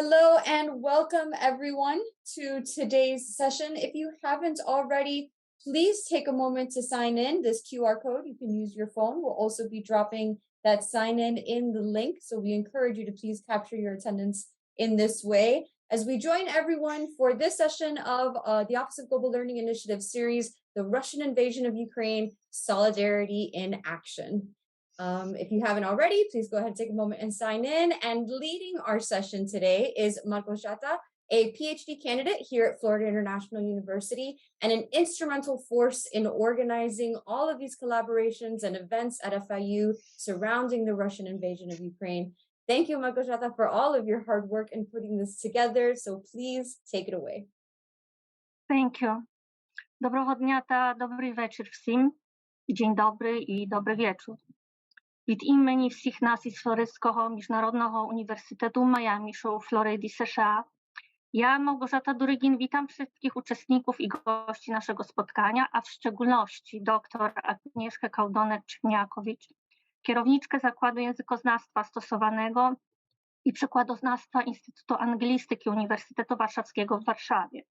Hello and welcome everyone to today's session. If you haven't already, please take a moment to sign in. This QR code, you can use your phone. We'll also be dropping that sign in the link. So we encourage you to please capture your attendance in this way as we join everyone for this session of the Office of Global Learning Initiative series, The Russian Invasion of Ukraine, Solidarity in Action. If you haven't already, please go ahead and take a moment and sign in. And leading our session today is Małgorzata, a PhD candidate here at Florida International University and an instrumental force in organizing all of these collaborations and events at FIU surrounding the Russian invasion of Ukraine. Thank you, Małgorzata, for all of your hard work in putting this together. So please take it away. Thank you. Доброго дня та добрий вечір всім. Dzień dobry i dobry wieczór. Від імені всіх нас із Флоридського міжнародного університету Miami u Florydy, США, ja, Małgorzata Durygin, witam wszystkich uczestników i gości naszego spotkania, a w szczególności dr Agnieszkę Kałdonek-Czerniakowicz, kierowniczkę Zakładu Językoznawstwa Stosowanego i Przekładoznawstwa Instytutu Anglistyki Університету Warszawskiego в Warszawie.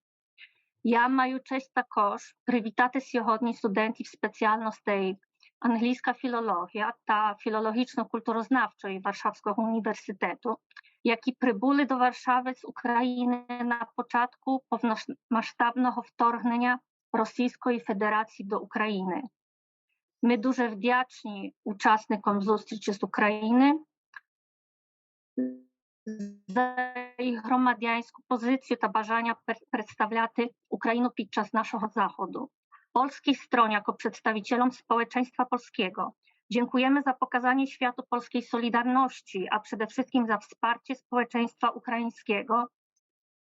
Я маю честь також привітати сьогодні студентів спеціальностей англійська філологія та філологічно-культурознавчої Warszawskiego університету, які прибули до Варшави з України на початку повномасштабного вторгнення Російської Федерації до України. Ми дуже вдячні учасникам зустрічі з України за їх громадянську позицію та бажання представляти Україну під час нашого заходу. Polskiej stronie jako przedstawicielom społeczeństwa polskiego dziękujemy za pokazanie światu polskiej solidarności, a przede wszystkim za wsparcie społeczeństwa ukraińskiego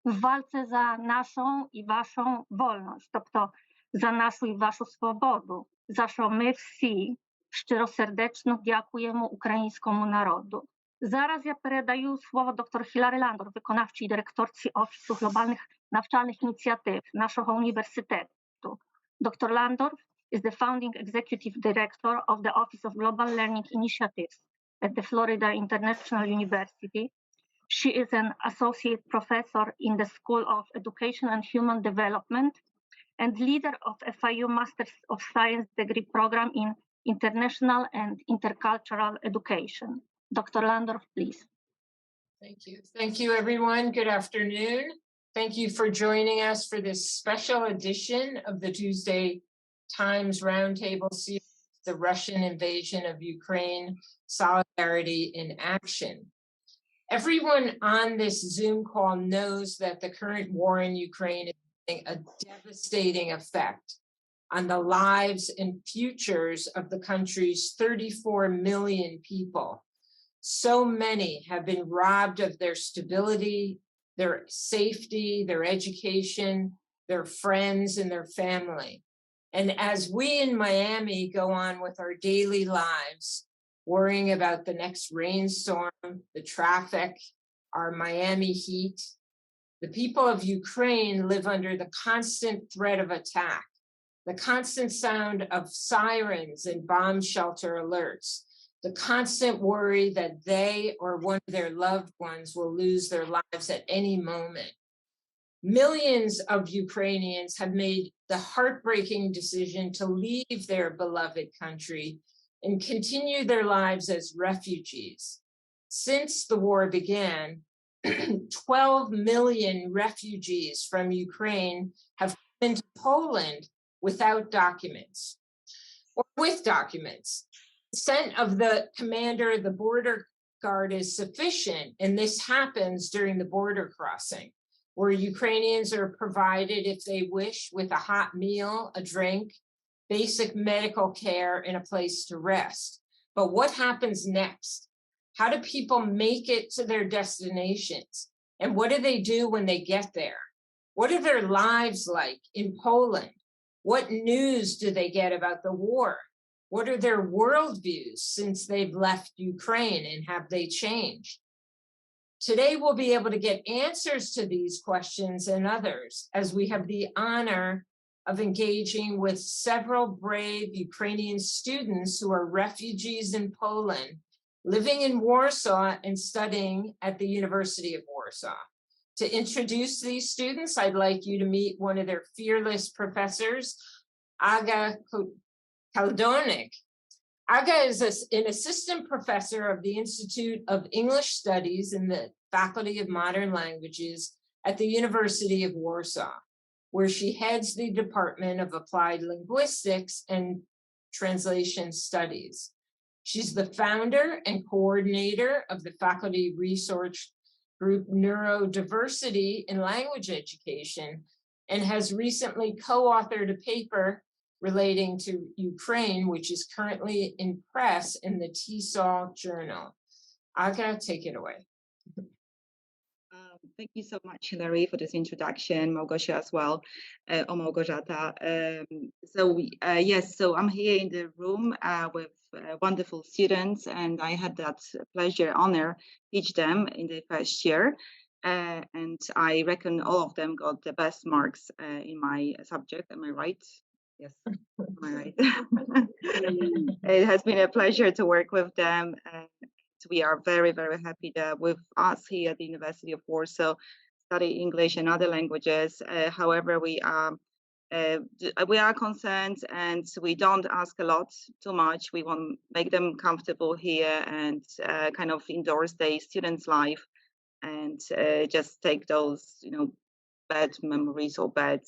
w walce za naszą i waszą wolność, тобто за нашу і вашу свободу, за що ми всі щиросердечно дякуємо українському народу. Зараз я передаю слово доктор Hilary Landor, виконавчій директорці Офісу глобальних навчальних ініціатив нашого університету. Dr. Landorf is the founding executive director of the Office of Global Learning Initiatives at the Florida International University. She is an associate professor in the School of Education and Human Development and leader of FIU Masters of Science degree program in International and Intercultural Education. Dr. Landorf, please. Thank you. Thank you, everyone. Good afternoon. Thank you for joining us for this special edition of the Tuesday Times Roundtable series, The Russian Invasion of Ukraine, Solidarity in Action. Everyone on this Zoom call knows that the current war in Ukraine is having a devastating effect on the lives and futures of the country's 34 million people. So many have been robbed of their stability, their safety, their education, their friends, and their family. And as we in Miami go on with our daily lives, worrying about the next rainstorm, the traffic, our Miami heat, the people of Ukraine live under the constant threat of attack, the constant sound of sirens and bomb shelter alerts, the constant worry that they or one of their loved ones will lose their lives at any moment. Millions of Ukrainians have made the heartbreaking decision to leave their beloved country and continue their lives as refugees. Since the war began, 12 million refugees from Ukraine have come into Poland without documents or with documents. Consent of the commander of the border guard is sufficient, and this happens during the border crossing, where Ukrainians are provided, if they wish, with a hot meal, a drink, basic medical care, and a place to rest. But what happens next? How do people make it to their destinations? And what do they do when they get there? What are their lives like in Poland? What news do they get about the war? What are their worldviews since they've left Ukraine, and have they changed? Today, we'll be able to get answers to these questions and others as we have the honor of engaging with several brave Ukrainian students who are refugees in Poland, living in Warsaw and studying at the University of Warsaw. To introduce these students, I'd like you to meet one of their fearless professors, Aga Kaldonik. Aga is an assistant professor of the Institute of English Studies in the Faculty of Modern Languages at the University of Warsaw, where she heads the Department of Applied Linguistics and Translation Studies. She's the founder and coordinator of the faculty research group Neurodiversity in Language Education, and has recently co-authored a paper relating to Ukraine, which is currently in press in the TSOL journal. Aga, take it away. Thank you so much, Hilary, for this introduction, Małgosia as well, or Małgorzata. So I'm here in the room with wonderful students, and I had that pleasure, honor, teach them in the first year. And I reckon all of them got the best marks in my subject. Am I right? Yes, am I right? It has been a pleasure to work with them. We are very, very happy that with us here at the University of Warsaw, study English and other languages. However, we are concerned, and we don't ask a lot too much. We want to make them comfortable here and kind of endorse their students' life, and just take those, bad memories or bad,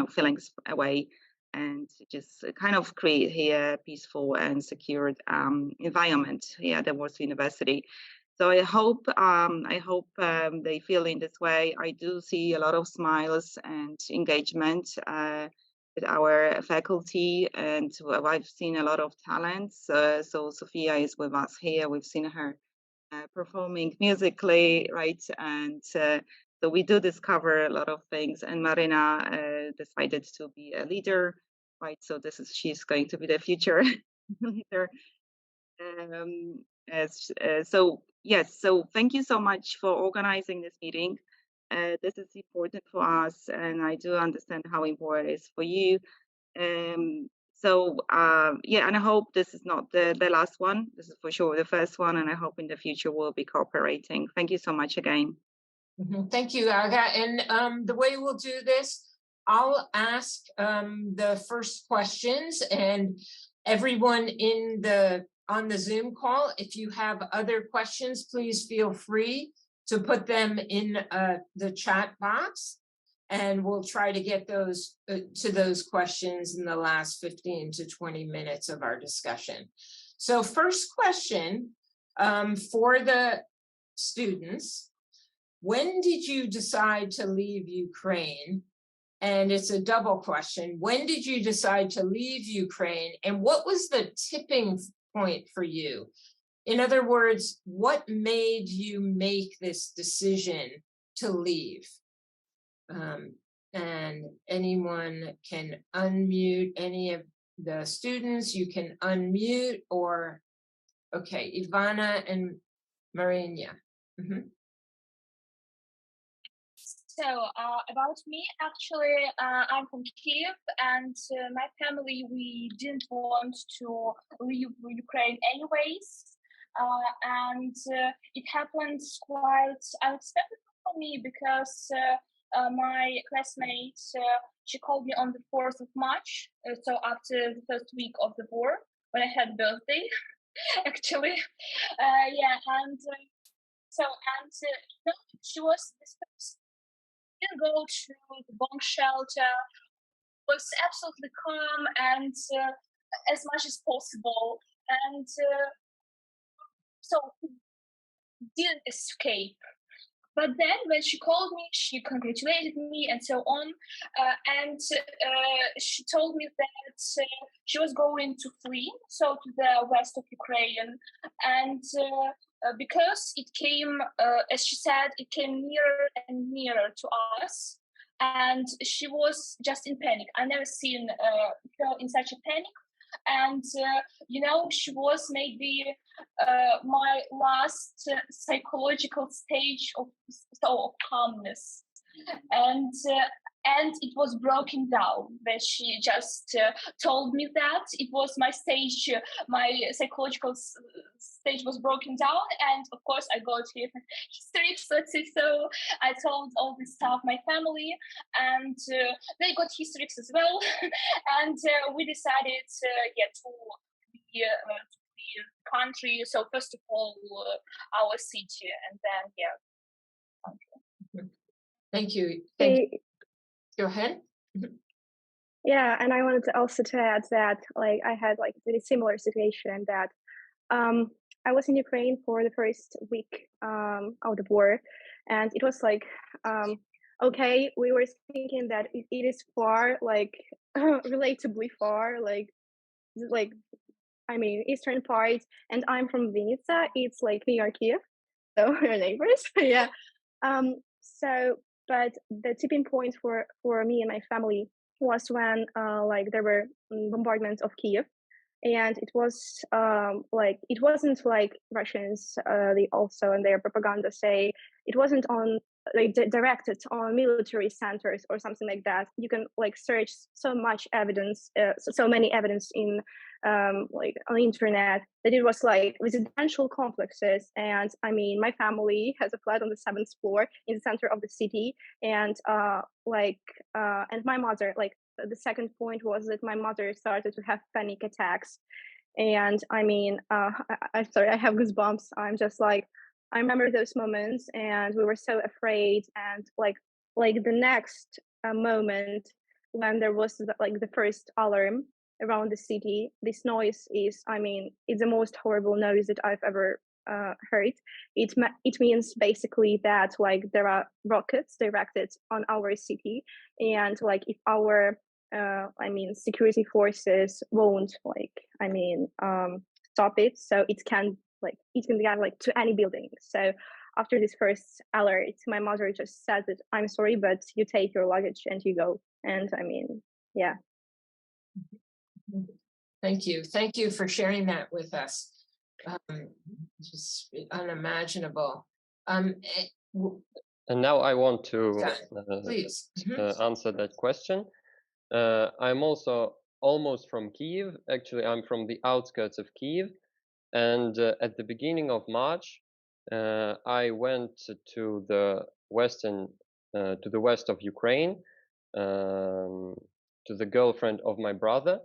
feelings away, and just kind of create here a peaceful and secured environment here at the Warsaw University. So I hope they feel in this way. I do see a lot of smiles and engagement with our faculty, and I've seen a lot of talents. So Sophia is with us here. We've seen her performing musically, right? And so we do discover a lot of things. And Marina decided to be a leader, right? So she's going to be the future leader. So thank you so much for organizing this meeting. This is important for us, and I do understand how important it is for you. And I hope this is not the last one. This is for sure the first one, and I hope in the future we'll be cooperating. Thank you so much again. Thank you, Aga. And the way we'll do this, I'll ask the first questions, and everyone on the Zoom call, if you have other questions, please feel free to put them in the chat box, and we'll try to get those to those questions in the last 15 to 20 minutes of our discussion. So first question for the students: when did you decide to leave Ukraine? And it's a double question. When did you decide to leave Ukraine? And what was the tipping point for you? In other words, what made you make this decision to leave? And anyone can unmute, any of the students, you can unmute, or, okay, Ivana and Marina. So about me, actually, I'm from Kiev, and my family, we didn't want to leave Ukraine anyways. And it happened quite unexpected for me because my classmate, she called me on the 4th of March, so after the first week of the war, when I had birthday, actually. She was this person. Didn't go to the bomb shelter, was absolutely calm and as much as possible, and so didn't escape. But then when she called me, she congratulated me and so on, and she told me that she was going to flee, so to the west of Ukraine, and because it came, as she said, it came nearer and nearer to us, and she was just in panic. I never seen her in such a panic, and she was maybe my last psychological stage of calmness, and and it was broken down. When she just told me that, it was my stage, my psychological stage was broken down, and of course I got hysterics, let's say so. I told all this stuff my family, and they got hysterics as well, and we decided to be country. So first of all, our city, and then country. Thank you. Thank you. Go ahead. Yeah, and I wanted to also to add that like I had like a very similar situation that I was in Ukraine for the first week of the war, and it was like okay, we were thinking that it is far, like relatively far, like I mean eastern part, and I'm from Vinnytsia. It's like near Kiev, so we're neighbors. Yeah. So, but the tipping point for me and my family was when like there were bombardments of Kiev, and it was like it wasn't like Russians they also in their propaganda say it wasn't on like directed on military centers or something like that. You can like search so much evidence, so many evidence in like on the internet that it was like residential complexes. And I mean, my family has a flat on the 7th floor in the center of the city, and and my mother, like the second point was that my mother started to have panic attacks. And I mean, I'm sorry, I have goosebumps. I'm just like, I remember those moments, and we were so afraid. And like the next moment when there was the first alarm around the city, this noise is, I mean, it's the most horrible noise that I've ever heard. It means basically that like there are rockets directed on our city, and like if our security forces won't stop it, so it can get like to any building. So after this first alert, my mother just said that I'm sorry, but you take your luggage and you go. And I mean, yeah. Thank you for sharing that with us. Just unimaginable. And now I want to please answer that question. I'm also almost from Kiev. Actually, I'm from the outskirts of Kiev. And at the beginning of March, I went to the west of Ukraine, to the girlfriend of my brother,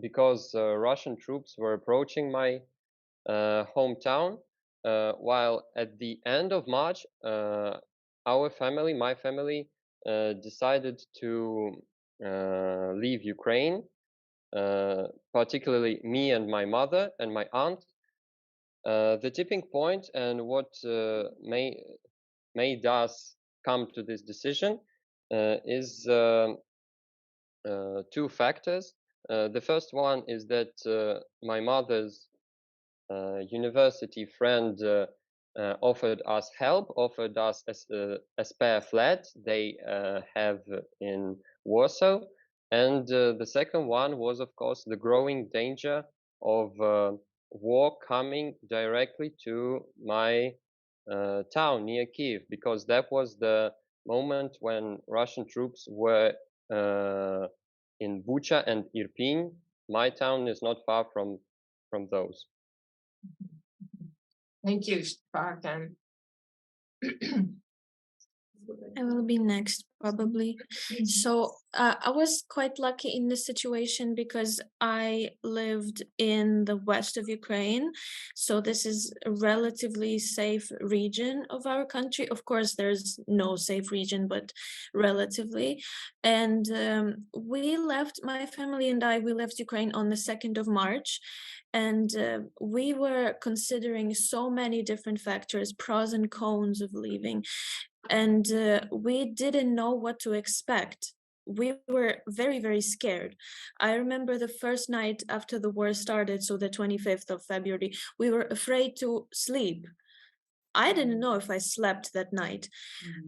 because Russian troops were approaching my hometown. While at the end of March, my family, decided to leave Ukraine, particularly me and my mother and my aunt. The tipping point and what made us come to this decision is two factors. The first one is that my mother's university friend offered us help, offered us a spare flat they have in Warsaw. And the second one was, of course, the growing danger of war coming directly to my town near Kiev, because that was the moment when Russian troops were in Bucha and Irpin. My town is not far from those. Thank you, Spartan. I will be next, probably. So I was quite lucky in this situation because I lived in the west of Ukraine. So this is a relatively safe region of our country. Of course, there's no safe region, but relatively. And my family and we left Ukraine on the 2nd of March. And we were considering so many different factors, pros and cons of leaving. And we didn't know what to expect. We were very, very scared. I remember the first night after the war started, so the 25th of February, we were afraid to sleep. I didn't know if I slept that night.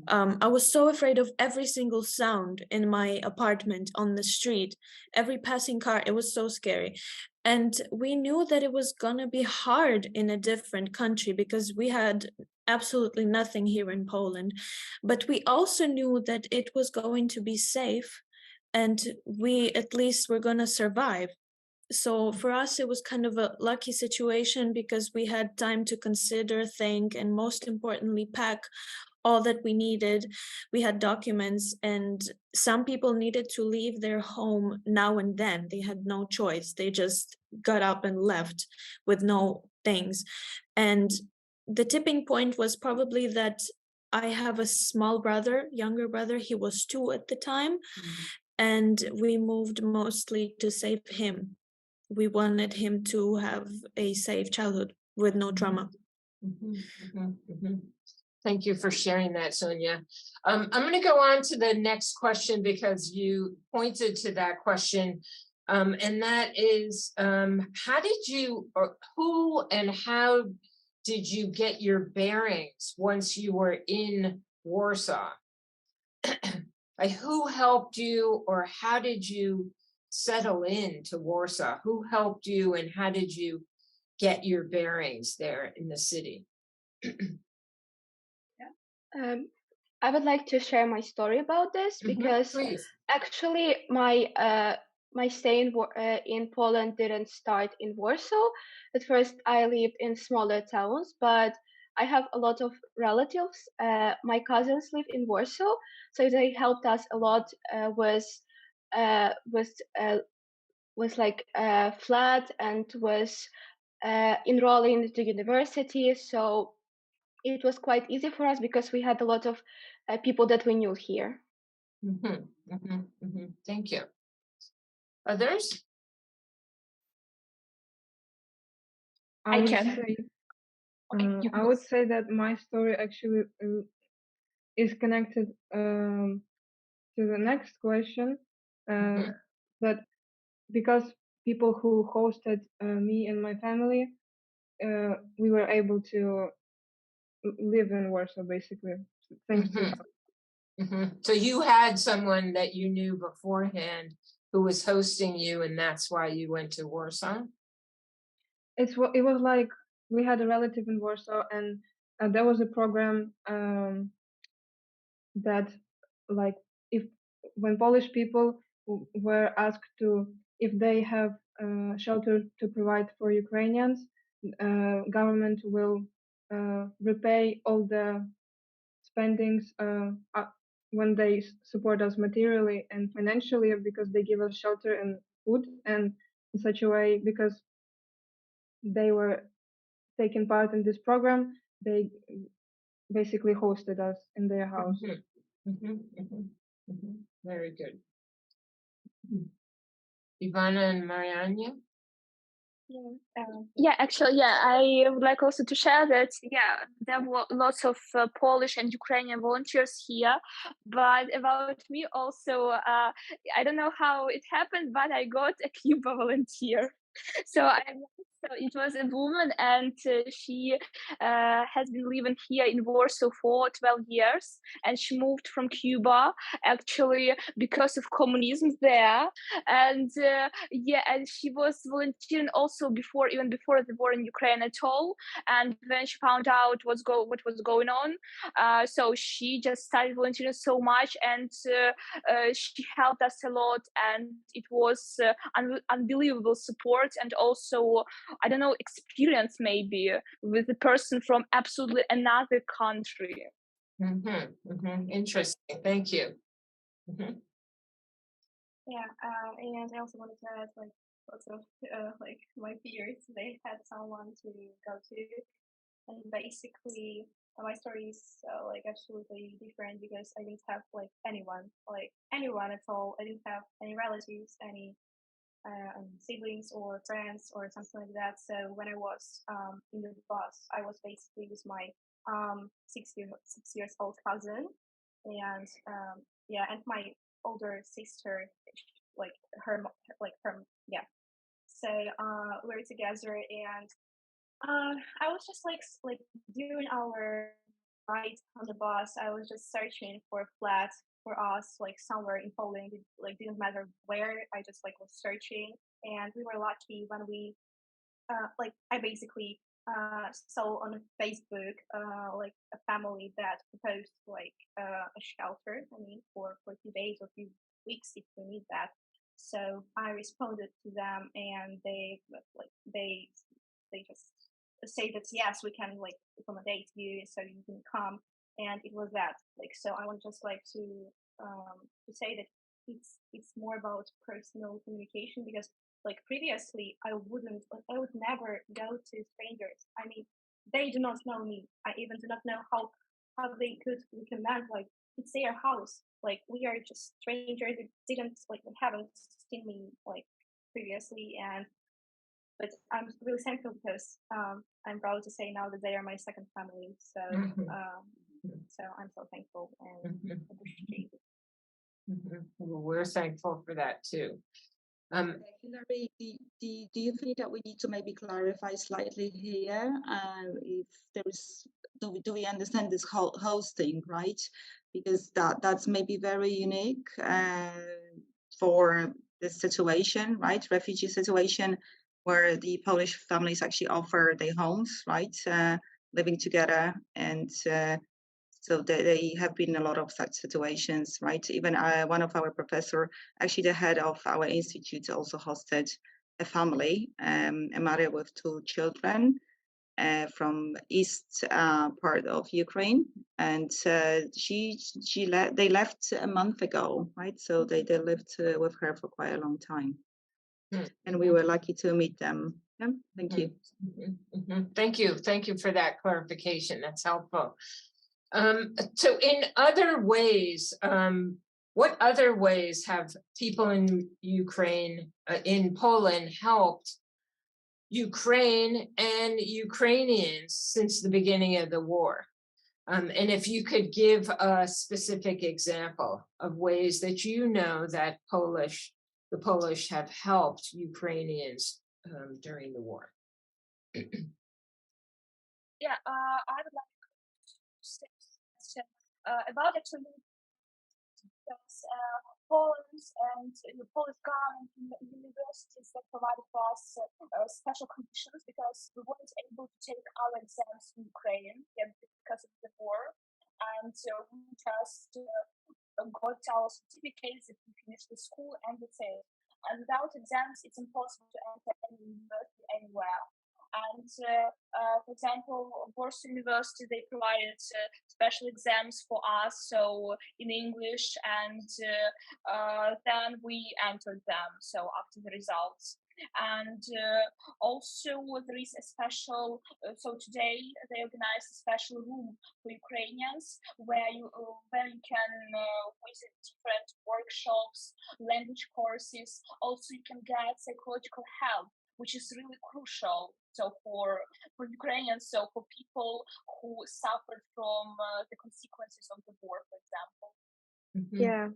I was so afraid of every single sound in my apartment, on the street, every passing car. It was so scary. And we knew that it was going to be hard in a different country because we had absolutely nothing here in Poland. But we also knew that it was going to be safe and we at least were going to survive. So for us, it was kind of a lucky situation because we had time to consider, think, and most importantly, pack all that we needed. We had documents, and some people needed to leave their home now and then. They had no choice. They just got up and left with no things. And the tipping point was probably that I have a small brother, younger brother. He was 2 at the time. And we moved mostly to save him. We wanted him to have a safe childhood with no trauma. Thank you for sharing that, Sonia. I'm going to go on to the next question because you pointed to that question. And that is, how did you, or who and how did you get your bearings once you were in Warsaw? Like, who helped you, or how did you settle into Warsaw? Who helped you, and how did you get your bearings there in the city? I would like to share my story about this because Please. actually my stay in Poland didn't start in Warsaw. At first, I lived in smaller towns, but I have a lot of relatives. My cousins live in Warsaw, so they helped us a lot with like flat and with enrolling to university. So it was quite easy for us because we had a lot of people that we knew here. Thank you. Others? I would say that my story actually is connected to the next question. That because people who hosted me and my family, we were able to live in Warsaw, basically, thanks to them. So you had someone that you knew beforehand who was hosting you, and that's why you went to Warsaw? It was like we had a relative in Warsaw, and there was a program that, like, when Polish people were asked to, if they have shelter to provide for Ukrainians, government will repay all the spendings when they support us materially and financially, because they give us shelter and food, and in such a way, because they were taking part in this program, they basically hosted us in their house. Very good. Ivana and Mariania? Actually, I would like also to share that, there were lots of Polish and Ukrainian volunteers here, but about me also, I don't know how it happened, but I got a Cuba volunteer. So it was a woman, and she has been living here in Warsaw for 12 years, and she moved from Cuba actually because of communism there, and and she was volunteering also even before the war in Ukraine at all. And when she found out what was going on, so she just started volunteering so much, and she helped us a lot, and it was unbelievable support, and also, I don't know, experience maybe with a person from absolutely another country. Interesting. Thank you. And I also wanted to add, like, lots of like my peers, they had someone to go to, and basically my story is like absolutely different because I didn't have like anyone at all. I didn't have any relatives, any siblings or friends or something like that. So when I was in the bus, I was basically with my 6 years old cousin, and and my older sister, like her. So we're together, and I was just like during our ride on the bus, I was just searching for a flat for us, like somewhere in Poland. It like didn't matter where. I just like was searching, and we were lucky when we like I basically saw on Facebook like a family that proposed like a shelter. I mean, for a few days or a few weeks if we need that. So I responded to them, and they just say that yes, we can like accommodate you, so you can come. And it was that. Like, so I would just like to say that it's more about personal communication, because like previously I would never go to strangers. I mean, they do not know me. I even do not know how they could recommend, like, it's their house. Like, we are just strangers that haven't seen me like previously. And but I'm really thankful because I'm proud to say now that they are my second family. So so I'm so thankful and appreciate it. Well, we're thankful for that too. Hilary, do you think that we need to maybe clarify slightly here? If there is, do we understand this hosting, right? Because that's maybe very unique for this situation, right? Refugee situation, where the Polish families actually offer their homes, right? Living together, and so they have been in a lot of such situations, right? Even one of our professor, actually the head of our institute, also hosted a family, a mother with 2 children from east part of Ukraine, and they left a month ago, right? So they lived with her for quite a long time, and we were lucky to meet them. Yeah, thank you. Thank you for that clarification. That's helpful. So in other ways, what other ways have people in Ukraine, in Poland, helped Ukraine and Ukrainians since the beginning of the war? And if you could give a specific example of ways that you know that the Polish have helped Ukrainians during the war. Yeah, I would like to say about actually because Poland and the Polish government and the universities that provided for us special conditions, because we weren't able to take our exams in Ukraine because of the war, and we just got our certificates if we finished the school, and that's it. And without exams, it's impossible to enter any university anywhere. And for example, Warsaw University, they provided special exams for us, so in English, and then we entered them, so after the results. And also there is a special, so today they organized a special room for Ukrainians where you can visit different workshops, language courses. Also you can get psychological help, which is really crucial. So for Ukrainians, so for people who suffered from the consequences of the war, for example. Yeah.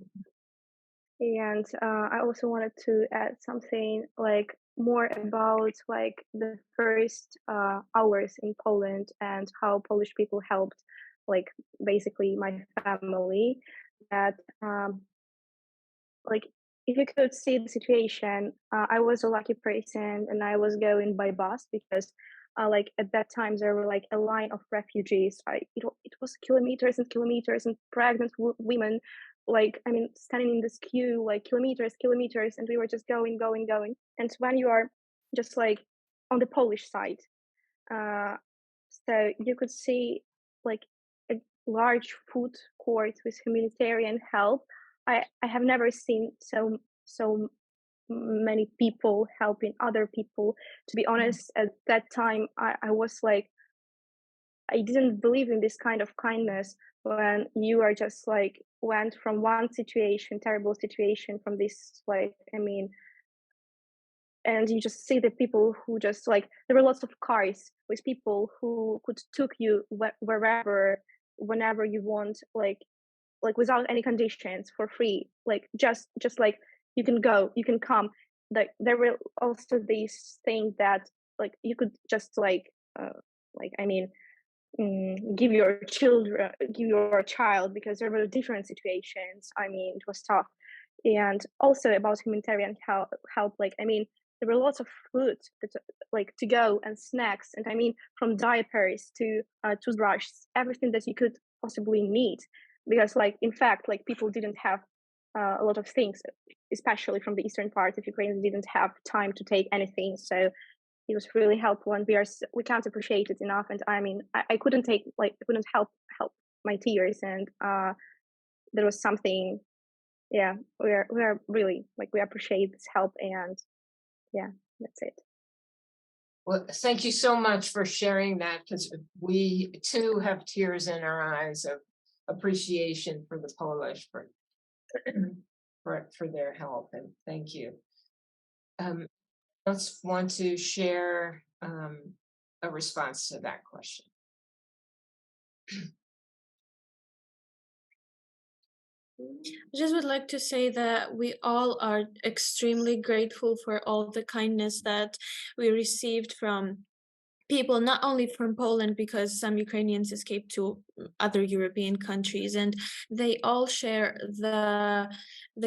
And I also wanted to add something like more about like the first hours in Poland and how Polish people helped, like basically my family. That like if you could see the situation, I was a lucky person and I was going by bus because like at that time there were like a line of refugees. It was kilometers and kilometers, and pregnant women, like I mean standing in this queue like kilometers, and we were just going. And when you are just like on the Polish side, so you could see like a large food court with humanitarian help. I have never seen so many people helping other people. To be honest, at that time I was like, I didn't believe in this kind of kindness when you are just like went from one situation, terrible situation, from this like I mean, and you just see the people who just like there were lots of cars with people who could took you wherever, whenever you want, like without any conditions, for free, like just like you can go, you can come. Like there were also these things that like you could just like I mean give your child, because there were different situations. I mean it was tough. And also about humanitarian help, like I mean there were lots of food that, like to go and snacks, and I mean from diapers to toothbrushes, everything that you could possibly need. Because like in fact, like people didn't have a lot of things, especially from the eastern part of Ukraine, didn't have time to take anything. So it was really helpful, and we can't appreciate it enough. And I mean, I couldn't help my tears, and there was something. Yeah, we are really like, we appreciate this help, and yeah, that's it. Well, thank you so much for sharing that, because we too have tears in our eyes of appreciation for the Polish for their help, and thank you. Let's want to share a response to that question. I just would like to say that we all are extremely grateful for all the kindness that we received from people, not only from Poland, because some Ukrainians escaped to other European countries, and they all share the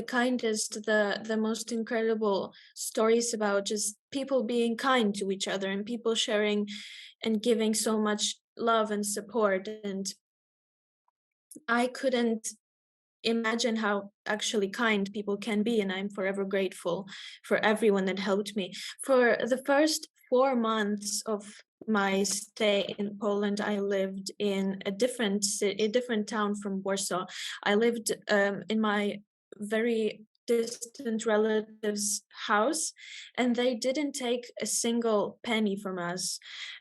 kindest, the most incredible stories about just people being kind to each other, and people sharing and giving so much love and support. And I couldn't imagine how actually kind people can be, and I'm forever grateful for everyone that helped me. For the first 4 months of my stay in Poland, I lived in a different town from Warsaw. I lived in my very distant relatives' house, and they didn't take a single penny from us,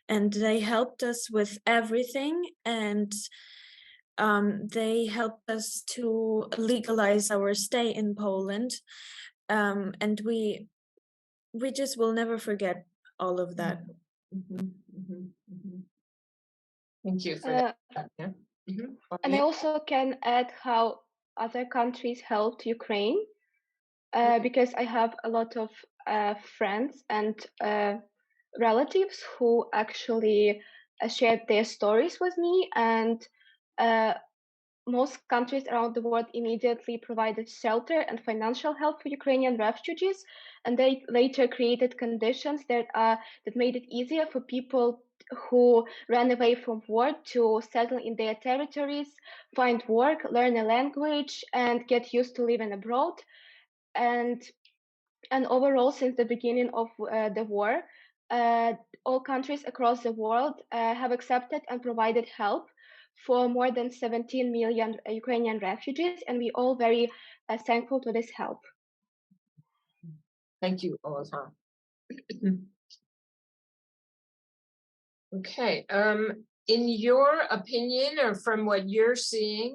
and they helped us with everything. And they helped us to legalize our stay in Poland, and we just will never forget all of that. Thank you for that. Yeah. And I also can add how other countries helped Ukraine, because I have a lot of friends and relatives who actually shared their stories with me, and most countries around the world immediately provided shelter and financial help for Ukrainian refugees, and they later created conditions that made it easier for people who ran away from war to settle in their territories, find work, learn a language, and get used to living abroad. And overall, since the beginning of the war, all countries across the world have accepted and provided help for more than 17 million Ukrainian refugees, and we all very thankful to this help. Thank you, Olazhan. Okay, in your opinion, or from what you're seeing,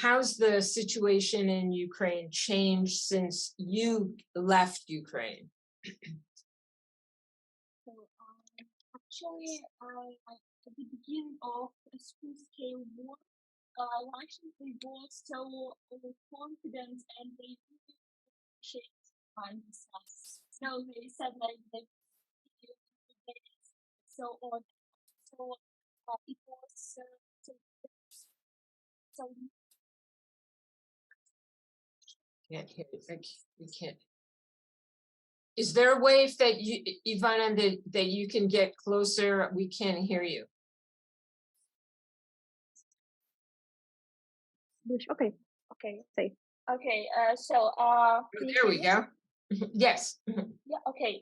how's the situation in Ukraine changed since you left Ukraine? So, actually, at the beginning of a full-scale war, Russians, they were so confident, and they really appreciate themselves. So they said like they so on. So it was so Can't hear you. You can't. Is there a way that you, Ivana, that you can get closer? We can't hear you. Okay. Say. okay. There we go. Yes. Yeah. Okay.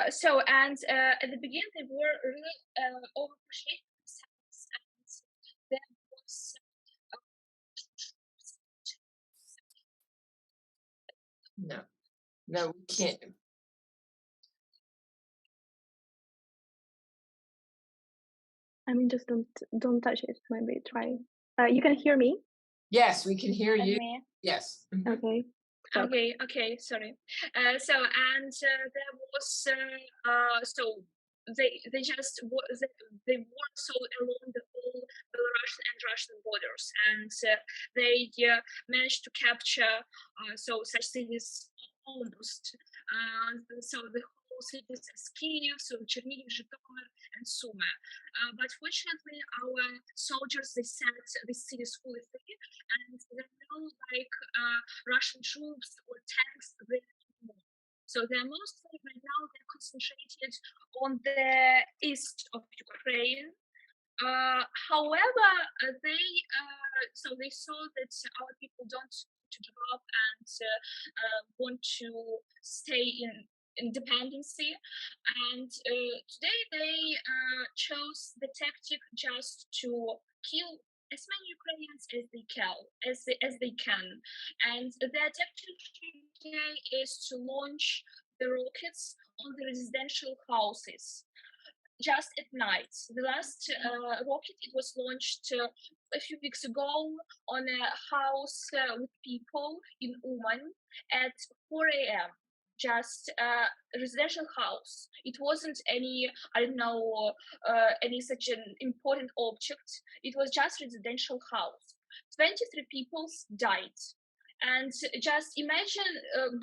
So and at the beginning they were really overappreciating themselves, and there was No, we can't. I mean, just don't touch it. Maybe try. You can hear me? Yes, we can hear you. me. Yes. Okay. Okay, sorry. So and there was so they just they were so along the whole Belarusian and Russian borders, and they managed to capture so such cities almost so the whole cities as Kyiv, so Chernihiv, Zhytomyr, and Sumy. But fortunately, our soldiers, they set these cities fully free, and there are no like Russian troops or tanks there anymore. So they're mostly right now concentrated on the east of Ukraine. However, they saw that our people don't want to give up and want to stay in independency, and today they chose the tactic just to kill as many Ukrainians as they can, and their tactic today is to launch the rockets on the residential houses just at night. The last rocket, it was launched a few weeks ago on a house with people in Uman at 4 a.m. Just a residential house. It wasn't any, I don't know, any such an important object. It was just residential house. 23 people died. And just imagine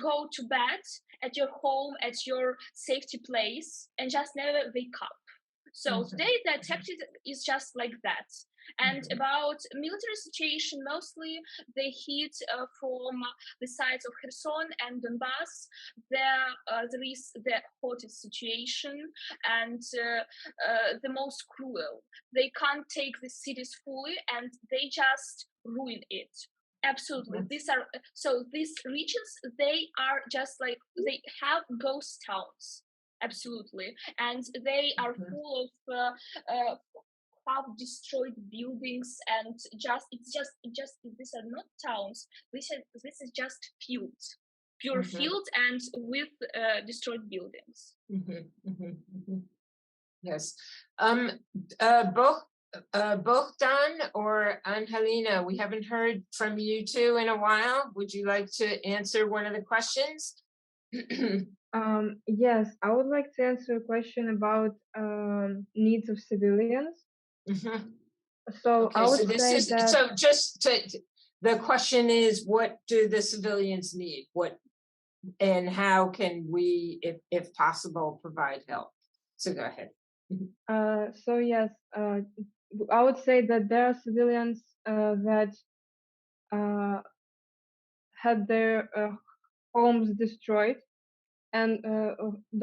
go to bed at your home, at your safety place, and just never wake up. So today the tactic is just like that. And about military situation, mostly they hit from the sides of Kherson and Donbass. There is the hottest situation and the most cruel. They can't take the cities fully and they just ruin it. Absolutely. These regions, they are just like, they have ghost towns. Absolutely, and they are full of half destroyed buildings, and these are not towns. This is just fields, pure fields, and with destroyed buildings. Yes, Bohdan or Angelina, we haven't heard from you two in a while. Would you like to answer one of the questions? Yes, I would like to answer a question about needs of civilians. So Okay, I would so this say is that so just to, the question is, what do the civilians need? What and how can we, if possible, provide help? So go ahead. So yes, I would say that there are civilians that had their homes destroyed, and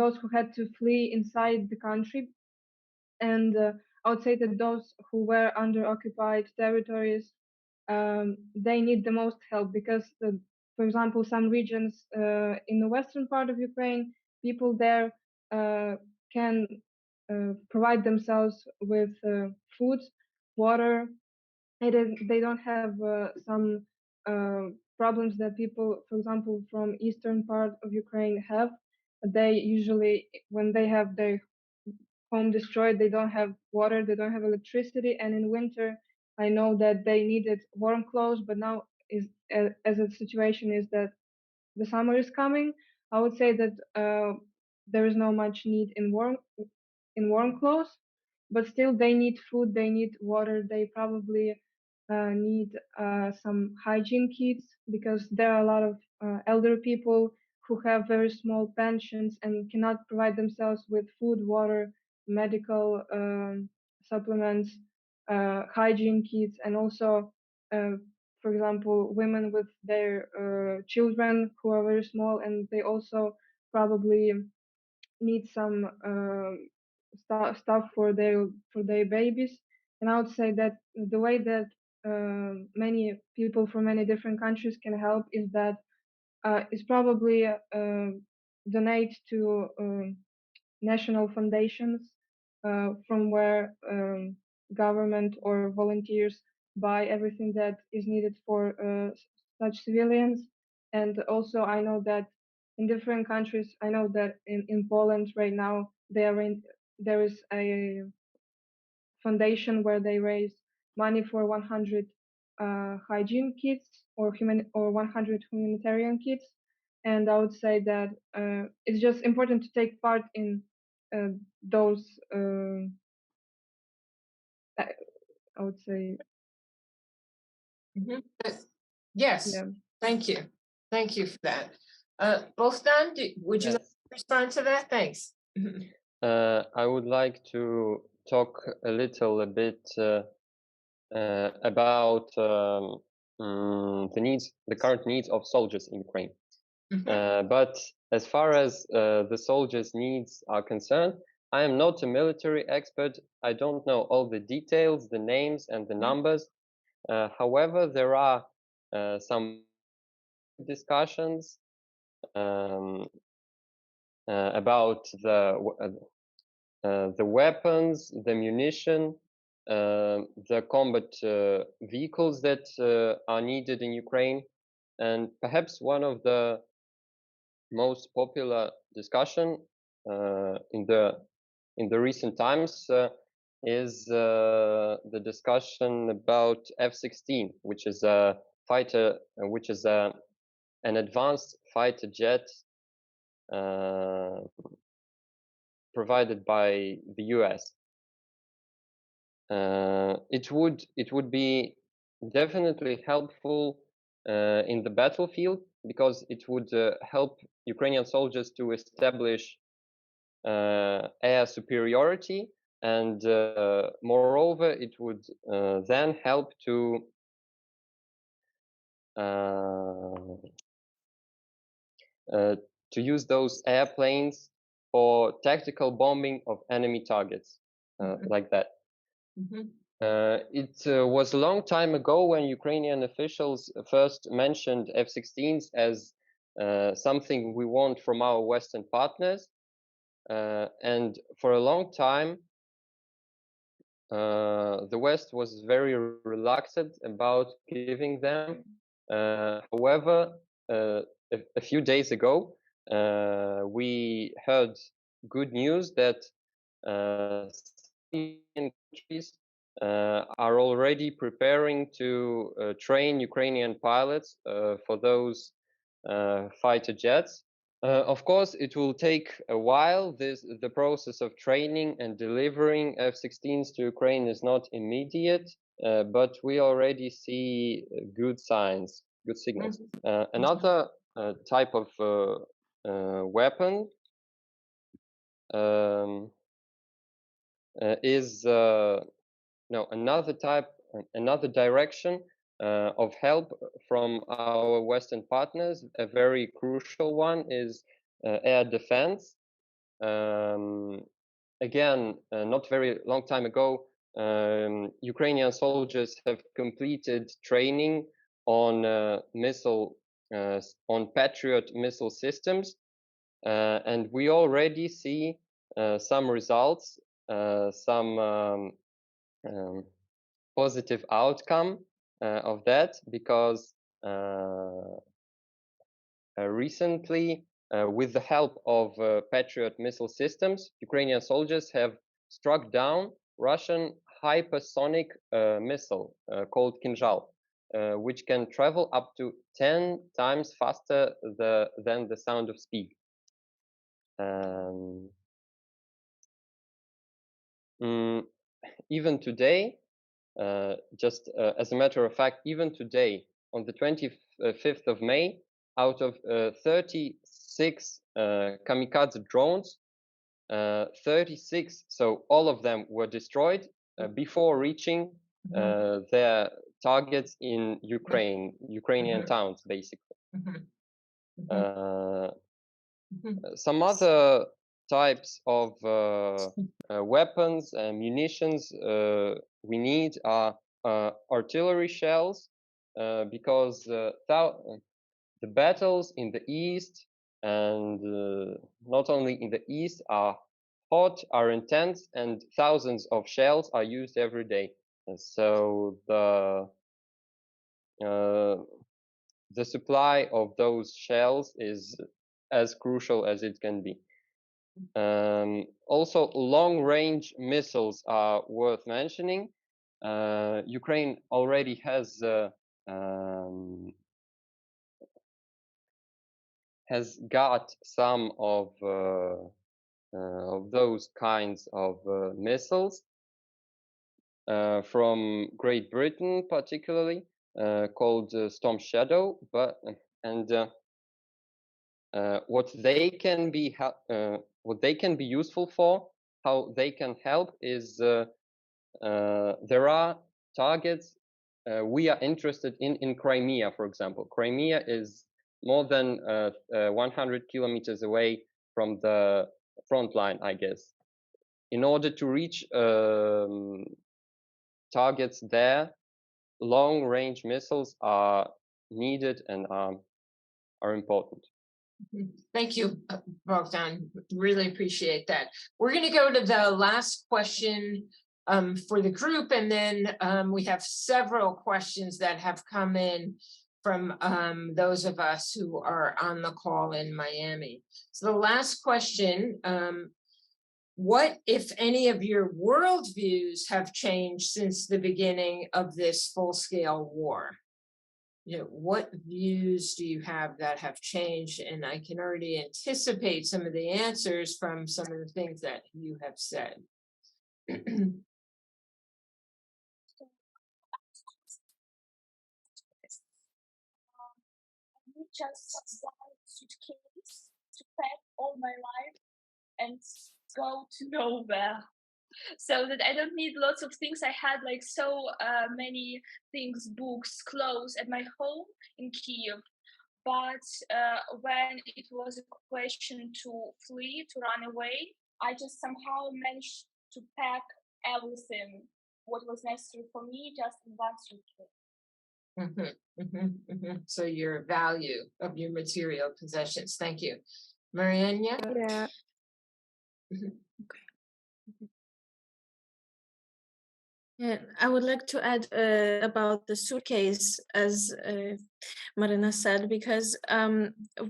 those who had to flee inside the country. And I would say that those who were under occupied territories, they need the most help because, for example, some regions in the western part of Ukraine, people there can provide themselves with food, water. They don't have some problems that people, for example, from eastern part of Ukraine have. They usually, when they have their home destroyed, they don't have water, they don't have electricity, and in winter, I know that they needed warm clothes, but now as the situation is that the summer is coming, I would say that there is no much need in warm clothes, but still they need food, they need water, they probably need some hygiene kits because there are a lot of elder people who have very small pensions and cannot provide themselves with food, water, medical supplements, hygiene kits, and also, for example, women with their children who are very small, and they also probably need some stuff for their babies. And I would say that the way that many people from many different countries can help is that is probably donate to national foundations from where government or volunteers buy everything that is needed for such civilians. And also I know that in different countries, I know that in Poland right now there is a foundation where they raise money for 100 hygiene kits or 100 humanitarian kits. And I would say that it's just important to take part in those. I would say. Yes. Yeah. Thank you. Thank you for that. Bohdan, would you like to respond to that? Thanks. I would like to talk a little bit about the current needs of soldiers in Ukraine. But as far as the soldiers' needs are concerned, I am not a military expert. I don't know all the details, the names and the numbers. However, there are some discussions about the weapons, the munition, the combat vehicles that are needed in Ukraine, and perhaps one of the most popular discussion in the recent times is the discussion about F-16, which is a fighter, which is an advanced fighter jet provided by the US. It would be definitely helpful in the battlefield because it would help Ukrainian soldiers to establish air superiority, and moreover, it would then help to use those airplanes for tactical bombing of enemy targets, like that. It was a long time ago when Ukrainian officials first mentioned F-16s as something we want from our Western partners. And for a long time, the West was very reluctant about giving them. However, a few days ago, we heard good news that some countries are already preparing to train Ukrainian pilots for those fighter jets. Of course, it will take a while. The process of training and delivering F-16s to Ukraine is not immediate, but we already see good signs, good signals. Another type of weapon is another direction of help from our Western partners. A very crucial one is air defense. Again, not very long time ago, Ukrainian soldiers have completed training on on Patriot missile systems, and we already see some results, some positive outcome of that, because recently, with the help of Patriot missile systems, Ukrainian soldiers have struck down Russian hypersonic missile called Kinzhal, which can travel up to 10 times faster than the sound of speed. Even today, just as a matter of fact, even today, on the 25th of May, out of 36 kamikaze drones, 36, so all of them were destroyed before reaching their targets in Ukrainian towns, basically. Some other types of weapons and munitions we need are artillery shells, because the battles in the east, and not only in the east, are hot, are intense, and thousands of shells are used every day. And so the supply of those shells is as crucial as it can be. Also, long-range missiles are worth mentioning. Ukraine already has got some of those kinds of missiles from Great Britain, particularly called Storm Shadow. What they can be useful for, how they can help, is there are targets we are interested in Crimea, for example. Crimea is more than 100 kilometers away from the front line, I guess. In order to reach targets there, long-range missiles are needed and are important. Thank you, Bogdan. Really appreciate that. We're going to go to the last question for the group, and then we have several questions that have come in from those of us who are on the call in Miami. So the last question, what, if any, of your worldviews have changed since the beginning of this full-scale war? You know, what views do you have that have changed? And I can already anticipate some of the answers from some of the things that you have said. Just one suitcase to pack all my life and go to nowhere, so that I don't need lots of things. I had like so many things, books, clothes at my home in Kiev. But when it was a question to flee, to run away, I just somehow managed to pack everything what was necessary for me just in one suitcase. So your value of your material possessions. Thank you. Mariana? Yeah. Yeah, I would like to add about the suitcase, as Marina said, because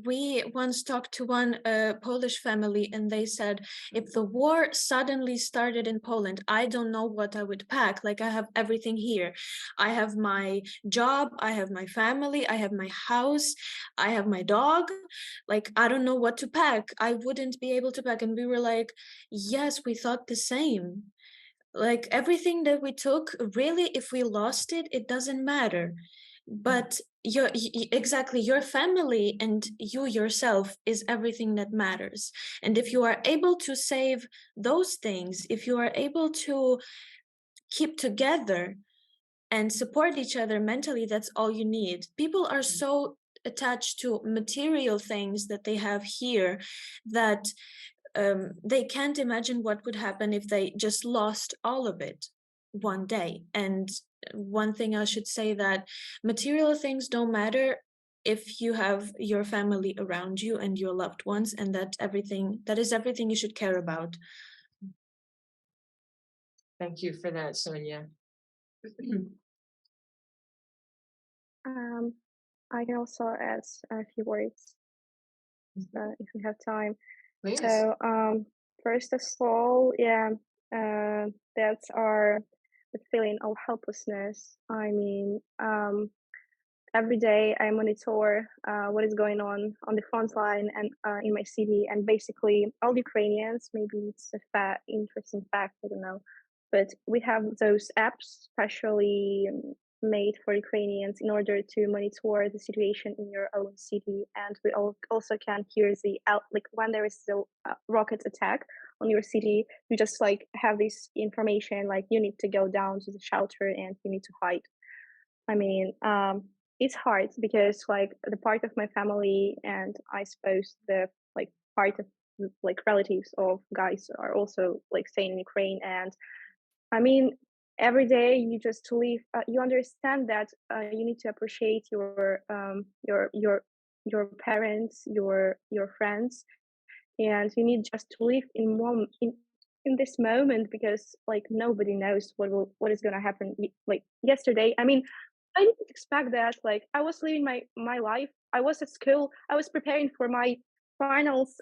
we once talked to one Polish family, and they said, if the war suddenly started in Poland, I don't know what I would pack. Like, I have everything here. I have my job, I have my family, I have my house, I have my dog. Like, I don't know what to pack. I wouldn't be able to pack. And we were like, yes, we thought the same. Like, everything that we took, really, if we lost it, it doesn't matter. But exactly, your family and you yourself is everything that matters. And if you are able to save those things, if you are able to keep together and support each other mentally, that's all you need. People are so attached to material things that they have here that they can't imagine what would happen if they just lost all of it one day. And one thing I should say, that material things don't matter if you have your family around you and your loved ones, and that is everything you should care about. Thank you for that, Sonia. I can also add a few words if we have time. Please. So, first of all, that's our feeling of helplessness. I mean, every day I monitor what is going on the front line and in my city, and basically all Ukrainians. Maybe it's a interesting fact, I don't know, but we have those apps specially made for Ukrainians in order to monitor the situation in your own city, and we also can hear like when there is a rocket attack on your city, you just like have this information, like you need to go down to the shelter and you need to hide. I mean, it's hard because like the part of my family, and I suppose the like part of like relatives of guys are also like staying in Ukraine, and I mean, every day you just live, you understand that you need to appreciate your parents, your friends, and you need just to live in this moment, because like nobody knows what is gonna happen. Like yesterday, I mean, I didn't expect that. Like I was living my life. I was at school. I was preparing for my finals.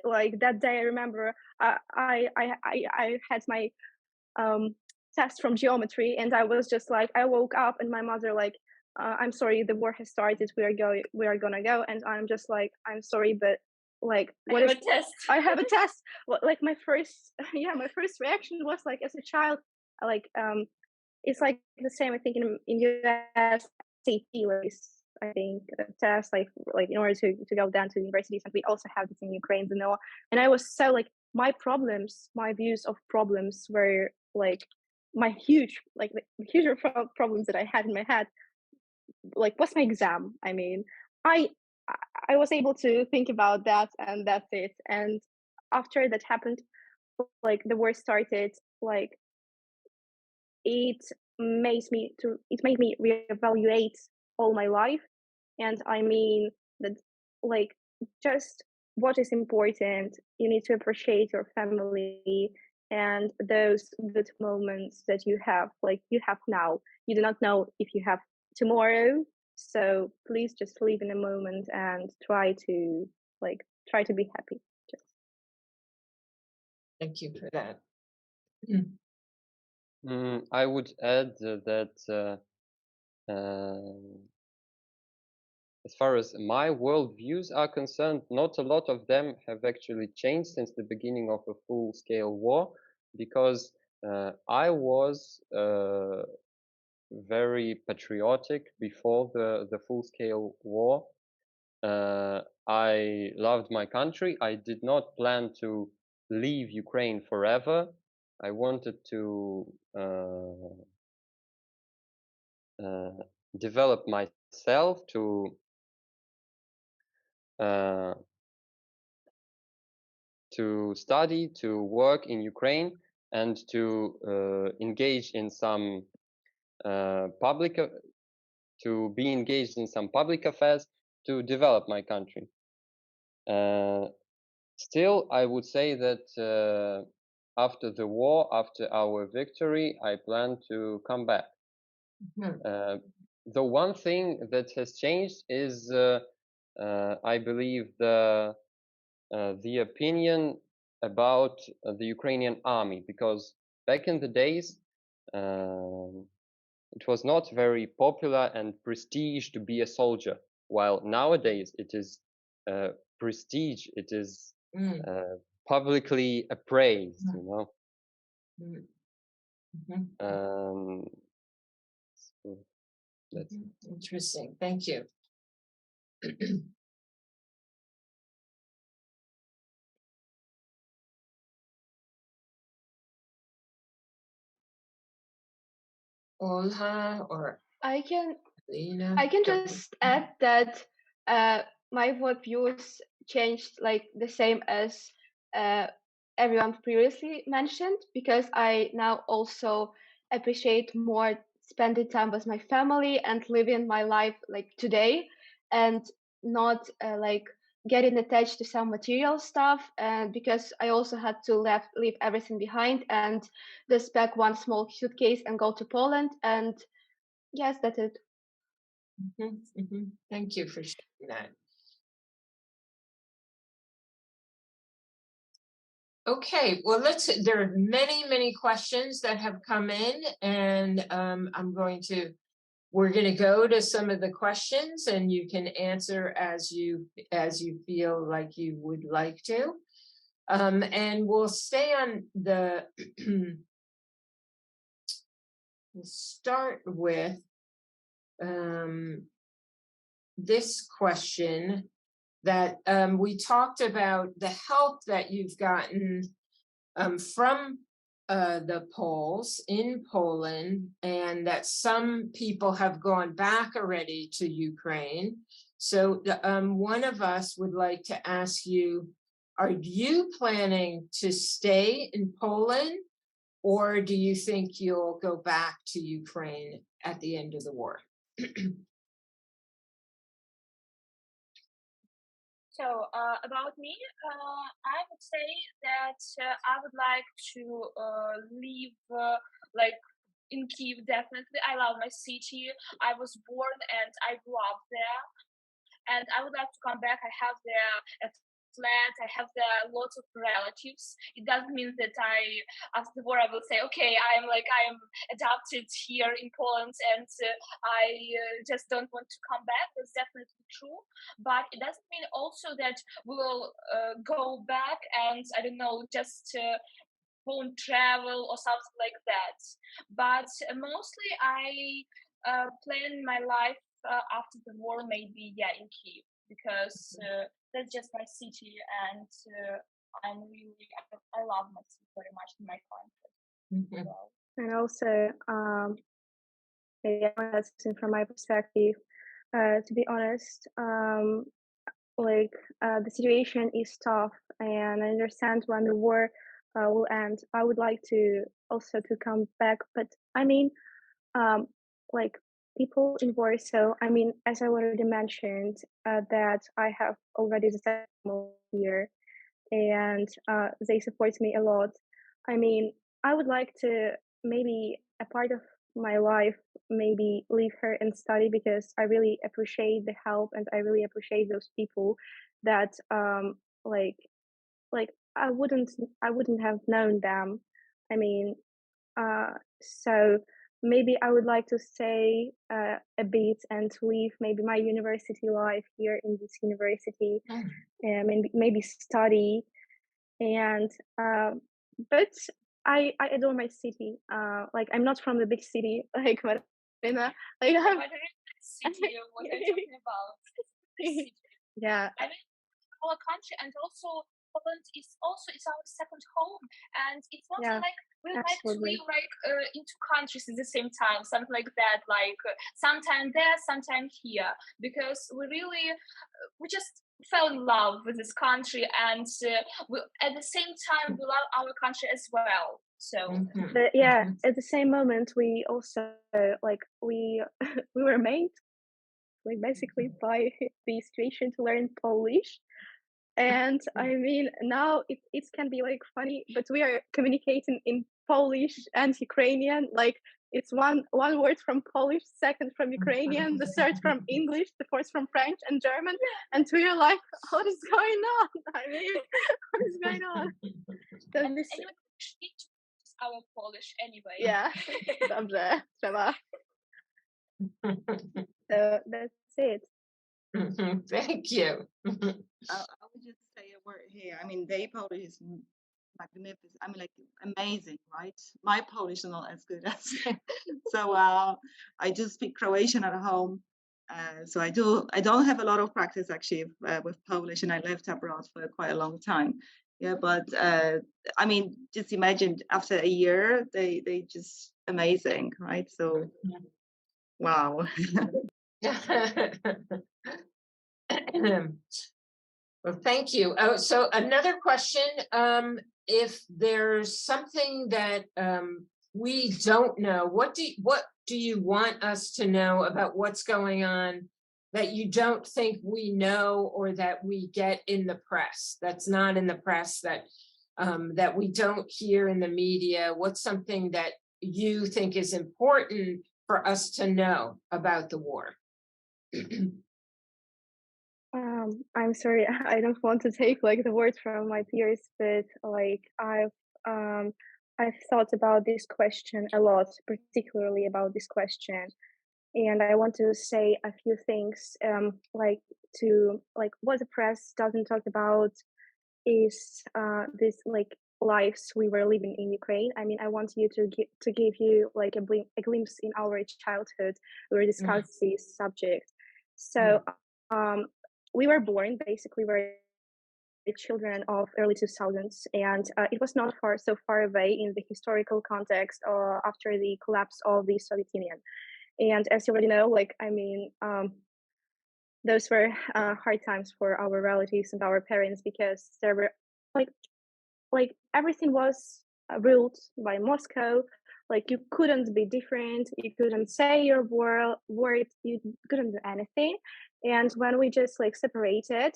Like that day, I remember I had my test from geometry, and I was just like, I woke up and my mother like, I'm sorry, the war has started, we are gonna go, and I'm just like, I'm sorry, but like I have a test. Like my first reaction was like, as a child, like it's like the same, I think, in US SAT, like I think test, like in order to go down to universities, and we also have this in Ukraine, you know. And I was so like, my views of problems were like my huge problems that I had in my head, like, was my exam. I mean, I I was able to think about that, and that's it. And after that happened, like the war started, like it it made me reevaluate all my life. And I mean that, like, just what is important, you need to appreciate your family and those good moments that you have, like you have now. You do not know if you have tomorrow, so please just live in a moment and try to be happy. Just Thank you for that. I would add that as far as my worldviews are concerned, not a lot of them have actually changed since the beginning of a full-scale war, because I was very patriotic before the full-scale war. I loved my country. I did not plan to leave Ukraine forever. I wanted to develop myself, to study, to work in Ukraine, and to engage in some to be engaged in some public affairs to develop my country. Still, I would say that after the war, after our victory, I plan to come back. The one thing that has changed is, I believe, the opinion about the Ukrainian army, because back in the days, it was not very popular and prestige to be a soldier, while nowadays it is prestige, it is publicly appraised, you know. So that's Interesting. Thank you. Olha or I can Lena? just add that my worldviews changed like the same as everyone previously mentioned, because I now also appreciate more spending time with my family and living my life like today, and not like getting attached to some material stuff. And because I also had to leave everything behind and just pack one small suitcase and go to Poland. And yes, that's it. Thank you for sharing that. Okay, well, there are many questions that have come in, and we're going to go to some of the questions, and you can answer as you feel like you would like to. And we'll stay on the, we'll start with this question that we talked about the help that you've gotten from the Poles in Poland, and that some people have gone back already to Ukraine. So one of us would like to ask you, are you planning to stay in Poland, or do you think you'll go back to Ukraine at the end of the war? So about me, I would say that I would like to live like in Kyiv. Definitely, I love my city. I was born and I grew up there, and I would like to come back. I have there a flat. I have there lots of relatives. It doesn't mean that after the war, I will say, okay, I'm adopted here in Poland, and I just don't want to come back. That's definitely true, but it doesn't mean also that we'll go back and I don't know, just won't travel or something like that. But mostly I plan my life after the war, maybe in Kyiv, because that's just my city, and I love my city very much in my country. Well. And also, from my perspective, to be honest, the situation is tough, and I understand when the war will end. I would like to also to come back, but I mean, um, like people in Warsaw. I mean, as I already mentioned, that I have already the family here, and they support me a lot. I mean, I would like to maybe a part of my life maybe leave her and study, because I really appreciate the help, and I really appreciate those people that like like I wouldn't have known them. I mean, so maybe I would like to stay a bit and leave maybe my university life here in this university, and maybe study. And but I adore my city. Like, I'm not from the big city like Marina. Like, I'm, What are you city? What are you talking about? City. yeah, I mean, our country, and also Poland is also it's our second home, and it's not yeah, like we like to absolutely. live like in two countries at the same time, something like that. Like sometime there, sometime here, because we just fell in love with this country, and we, at the same time we love our country as well. So But yeah, at the same moment, we also we we were made like basically by the situation to learn Polish. And I mean, now it can be like funny, but we are communicating in Polish and Ukrainian. Like, it's one word from Polish, second from Ukrainian, the third from English, the fourth from French and German, and we are like, what is going on? I mean, what is going on? So and this, anyway, we need to practice our Polish anyway. yeah, dobrze, trzeba. So that's it. Thank you. I would just say a word here. I mean, their Polish is magnificent. I mean, like, amazing, right? My Polish is not as good as so. I do speak Croatian at home, so I don't have a lot of practice actually with Polish, and I lived abroad for quite a long time. Yeah, but I mean, just imagine after a year, they just amazing, right? So, wow. Well, thank you. Oh, so another question, if there's something that we don't know, what do you want us to know about what's going on that you don't think we know, or that we get in the press, that's not in the press, that that we don't hear in the media? What's something that you think is important for us to know about the war? I'm sorry, I don't want to take like the words from my peers, but like I've thought about this question a lot, particularly about this question, and I want to say a few things. Like, to like what the press doesn't talk about is this like lives we were living in Ukraine. I mean, I want you to give you like a glimpse in our childhood. We discussed this subject. So we were born basically, we're the children of early 2000s, and it was not so far away in the historical context after the collapse of the Soviet Union. And as you already know, like, I mean, those were hard times for our relatives and our parents, because there were like everything was ruled by Moscow. Like, you couldn't be different, you couldn't say your word, you couldn't do anything. And when we just like separated,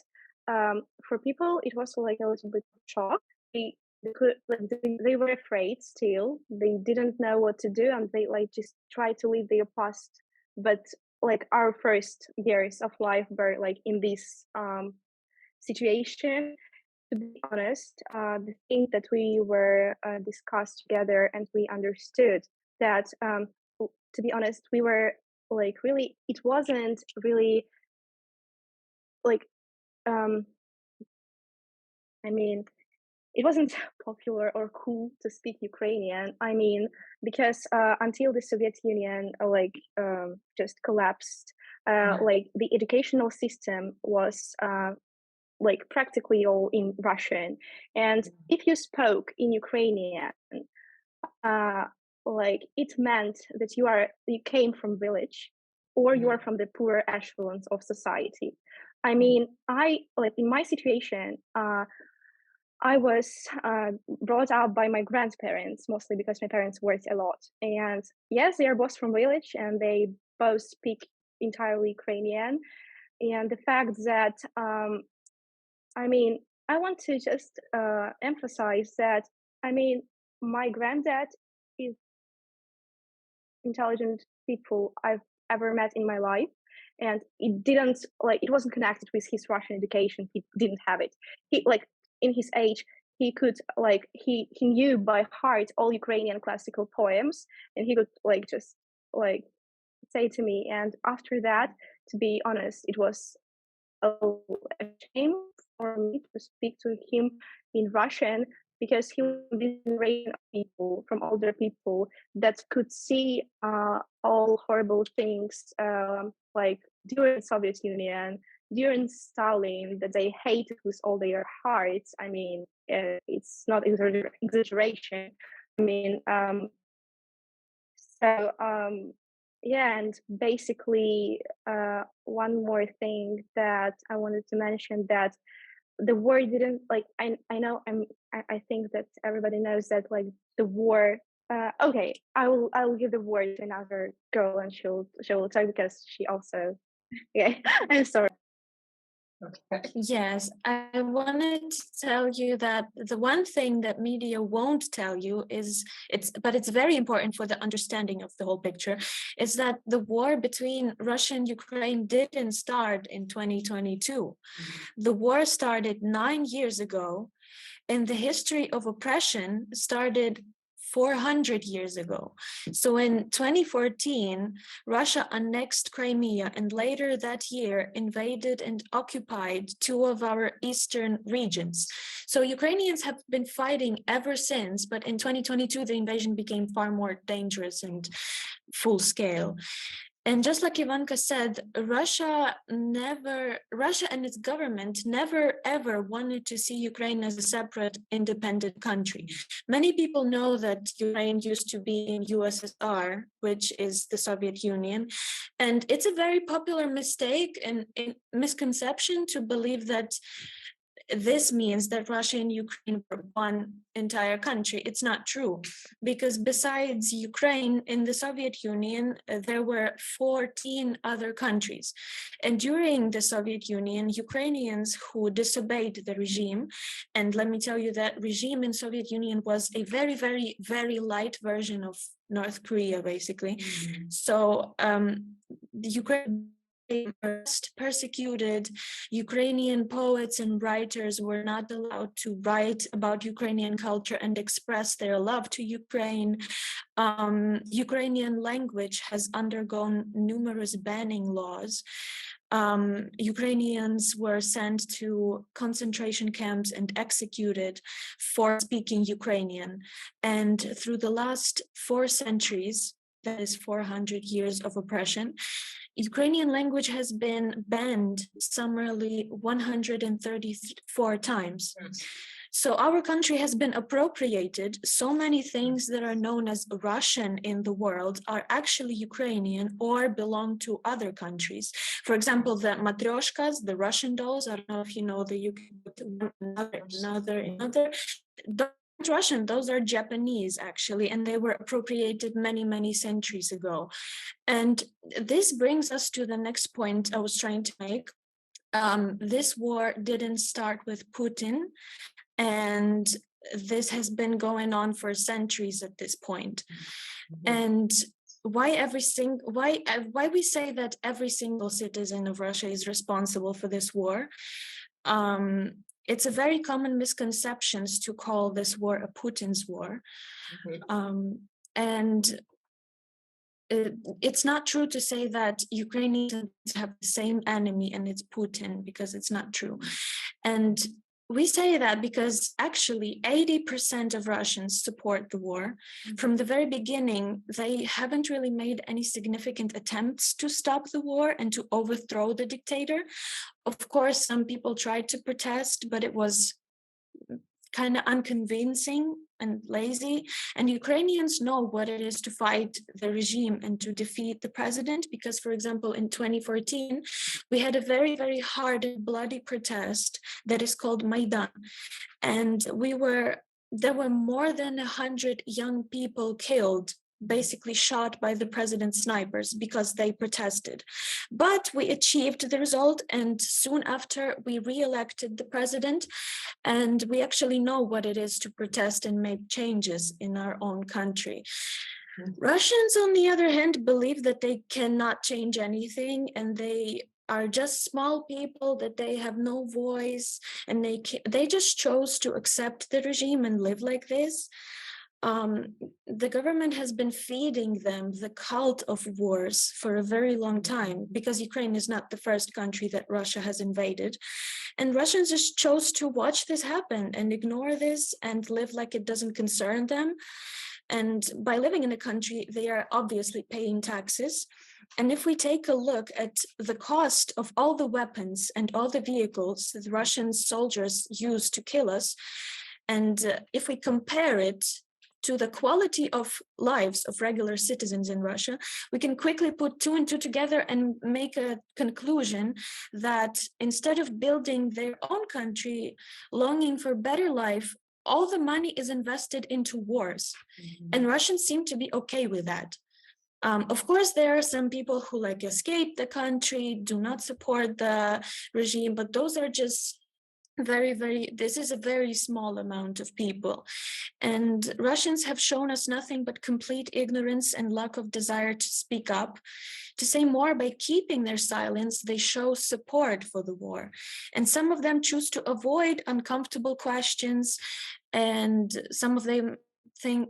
for people it was like a little bit shock. They were afraid still. They didn't know what to do, and they like just tried to live their past. But like our first years of life were like in this situation. To be honest, the thing that we were discussed together, and we understood that, to be honest, we were like really, it wasn't really like, I mean, it wasn't popular or cool to speak Ukrainian. I mean, because until the Soviet Union just collapsed, like the educational system was like practically all in Russian. And if you spoke in Ukrainian, like it meant that you came from village, or you are from the poorer echelons of society. I mean, I like in my situation, I was brought up by my grandparents, mostly because my parents worked a lot. And yes, they are both from village and they both speak entirely Ukrainian. And the fact that, I mean, I want to just emphasize that, I mean, my granddad is intelligent people I've ever met in my life. And it wasn't connected with his Russian education. He didn't have it. He, like, in his age, he could, like, he knew by heart all Ukrainian classical poems, and he could, like, just, like, say to me. And after that, to be honest, it was a shame for me to speak to him in Russian, because he was this generation of people, from older people, that could see all horrible things, like during Soviet Union, during Stalin, that they hated with all their hearts. I mean, it's not exaggeration. I mean, so yeah, and basically, one more thing that I wanted to mention, that the war didn't, like, I know I think that everybody knows that, like, the war. Okay, I will give the word to another girl, and she will talk, because she also. Yeah, I'm sorry. Okay. Yes, I wanted to tell you that the one thing that media won't tell you is but it's very important for the understanding of the whole picture, is that the war between Russia and Ukraine didn't start in 2022. The war started 9 years ago, and the history of oppression started 400 years ago. So in 2014, Russia annexed Crimea, and later that year invaded and occupied 2 of our eastern regions. So Ukrainians have been fighting ever since, but in 2022, the invasion became far more dangerous and full scale. And just like Ivanka said, Russia and its government never ever wanted to see Ukraine as a separate independent country. Many people know that Ukraine used to be in USSR, which is the Soviet Union. And it's a very popular mistake and misconception to believe that this means that Russia and Ukraine were one entire country. It's not true, because besides Ukraine, in the Soviet Union, there were 14 other countries. And during the Soviet Union, Ukrainians who disobeyed the regime, and let me tell you that regime in Soviet Union was a very, very, very light version of North Korea, basically. So the Ukraine persecuted. Ukrainian poets and writers were not allowed to write about Ukrainian culture and express their love to Ukraine. Ukrainian language has undergone numerous banning laws. Ukrainians were sent to concentration camps and executed for speaking Ukrainian. And through the last 4 centuries, that is 400 years of oppression, Ukrainian language has been banned summarily 134 times. So our country has been appropriated. So many things that are known as Russian in the world are actually Ukrainian or belong to other countries. For example, the matryoshkas, the Russian dolls, I don't know if you know the another. Russian, those are Japanese actually, and they were appropriated many, many centuries ago. And this brings us to the next point I was trying to make. This war didn't start with Putin, and this has been going on for centuries at this point. And why we say that every single citizen of Russia is responsible for this war? It's a very common misconception to call this war a Putin's war. And it's not true to say that Ukrainians have the same enemy and it's Putin, because it's not true. And we say that because actually 80% of Russians support the war. From the very beginning, they haven't really made any significant attempts to stop the war and to overthrow the dictator. Of course, some people tried to protest, but it was kind of unconvincing and lazy. And Ukrainians know what it is to fight the regime and to defeat the president, because, for example, in 2014, we had a very, very hard and bloody protest that is called Maidan. And there were more than 100 young people killed, basically shot by the president's snipers because they protested. But we achieved the result, and soon after we re-elected the president, and we actually know what it is to protest and make changes in our own country. Russians, on the other hand, believe that they cannot change anything, and they are just small people, that they have no voice, and they just chose to accept the regime and live like this. The government has been feeding them the cult of wars for a very long time, because Ukraine is not the first country that Russia has invaded. And Russians just chose to watch this happen and ignore this and live like it doesn't concern them. And by living in a country, they are obviously paying taxes. And if we take a look at the cost of all the weapons and all the vehicles that Russian soldiers use to kill us, and if we compare it to the quality of lives of regular citizens in Russia, we can quickly put two and two together and make a conclusion that instead of building their own country, longing for better life, all the money is invested into wars. And Russians seem to be okay with that. Of course, there are some people who escape the country, do not support the regime, but those are just this is a very small amount of people. And Russians have shown us nothing but complete ignorance and lack of desire to speak up. To say more, by keeping their silence, they show support for the war. And some of them choose to avoid uncomfortable questions, and some of them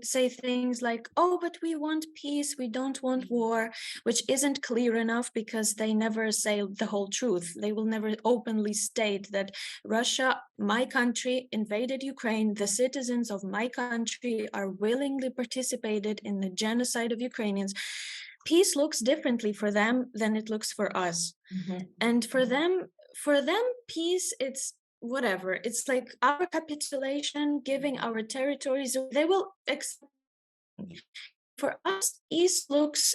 say things like, oh, but we want peace, we don't want war, which isn't clear enough, because they never say the whole truth. They will never openly state that Russia, my country, invaded Ukraine. The citizens of my country are willingly participated in the genocide of Ukrainians. Peace looks differently for them than it looks for us. And for them, peace, it's whatever. It's like our capitulation, giving our territories, they will accept. For us, East looks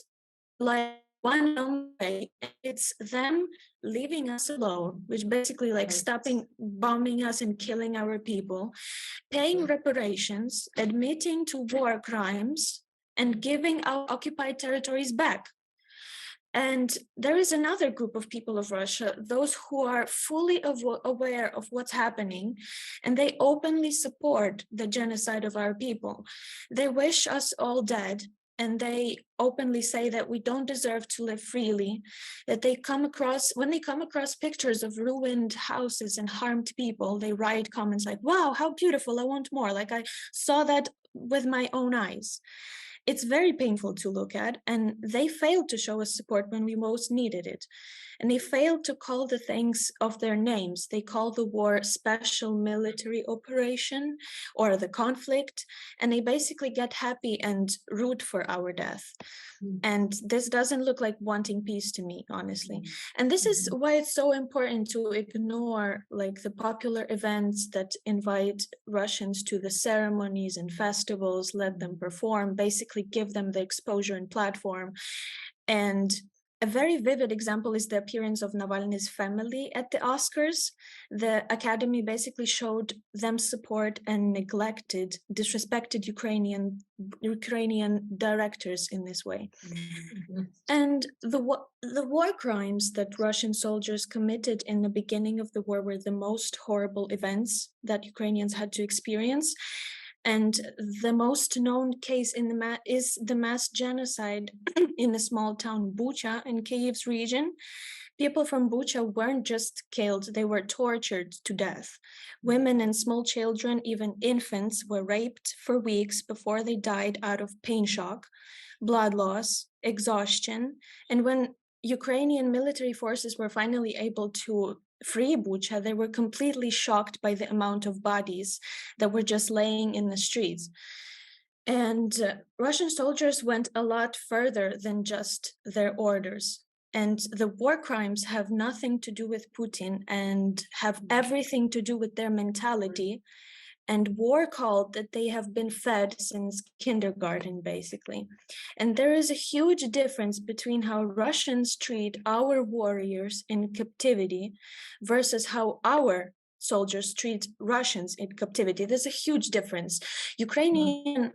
like one way. It's them leaving us alone, which basically stopping bombing us and killing our people, paying reparations, admitting to war crimes, and giving our occupied territories back. And there is another group of people of Russia, those who are fully aware of what's happening, and they openly support the genocide of our people. They wish us all dead, and they openly say that we don't deserve to live freely, that when they come across pictures of ruined houses and harmed people, they write comments like, wow, how beautiful, I want more. Like, I saw that with my own eyes. It's very painful to look at, and they failed to show us support when we most needed it. And they failed to call the things of their names. They call the war special military operation or the conflict, and they basically get happy and root for our death. And this doesn't look like wanting peace to me, honestly. And this is why it's so important to ignore the popular events that invite Russians to the ceremonies and festivals, let them perform, basically give them the exposure and platform. And a very vivid example is the appearance of Navalny's family at the Oscars. The Academy basically showed them support and disrespected Ukrainian directors in this way. And the war crimes that Russian soldiers committed in the beginning of the war were the most horrible events that Ukrainians had to experience. And the most known case is the mass genocide in a small town, Bucha, in Kyiv's region. People from Bucha weren't just killed, they were tortured to death. Women and small children, even infants, were raped for weeks before they died out of pain shock, blood loss, exhaustion. And when Ukrainian military forces were finally able to free Bucha, they were completely shocked by the amount of bodies that were just laying in the streets. And Russian soldiers went a lot further than just their orders. And the war crimes have nothing to do with Putin and have everything to do with their mentality and war called that they have been fed since kindergarten, basically. And there is a huge difference between how Russians treat our warriors in captivity versus how our soldiers treat Russians in captivity. There's a huge difference. Ukrainian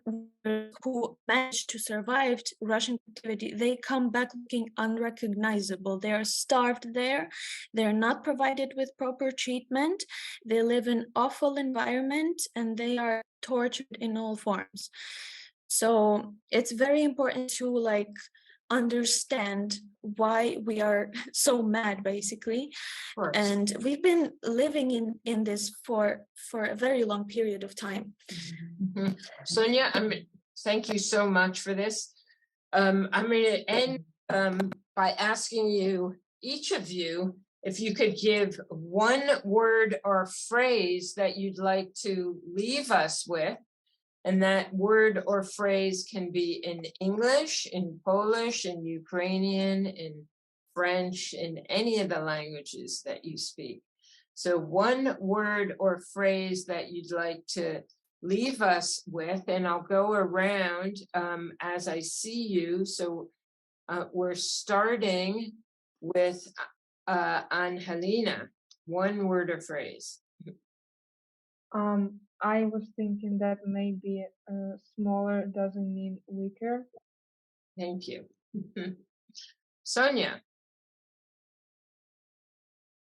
who managed to survive Russian captivity, they come back looking unrecognizable. They are starved there. They're not provided with proper treatment. They live in awful environment and they are tortured in all forms. So it's very important to like understand why we are so mad, basically. And we've been living in this for a very long period of time. Sonia, thank you so much for this. I'm going to end by asking you, each of you, if you could give one word or phrase that you'd like to leave us with. And that word or phrase can be in English, in Polish, in Ukrainian, in French, in any of the languages that you speak. So one word or phrase that you'd like to leave us with, and I'll go around as I see you. So we're starting with Angelina. One word or phrase. I was thinking that maybe smaller doesn't mean weaker. Thank you. Sonia.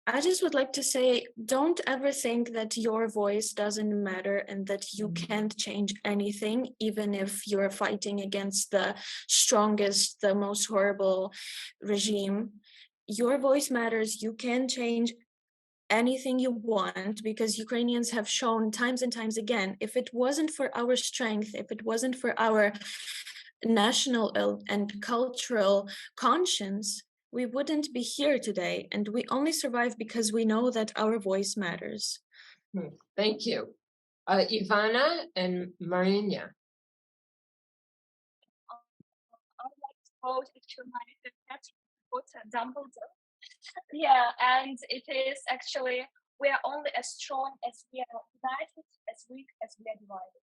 I just would like to say, don't ever think that your voice doesn't matter and that you can't change anything, even if you're fighting against the strongest, the most horrible regime. Your voice matters. You can change anything you want, because Ukrainians have shown times and times again, if it wasn't for our strength, if it wasn't for our national and cultural conscience, we wouldn't be here today. And we only survive because we know that our voice matters. Thank you. Ivana and Marina. I would like to quote actually my favorite quote, Dumbledore. Yeah, and it is actually, we are only as strong as we are united, as weak as we are divided.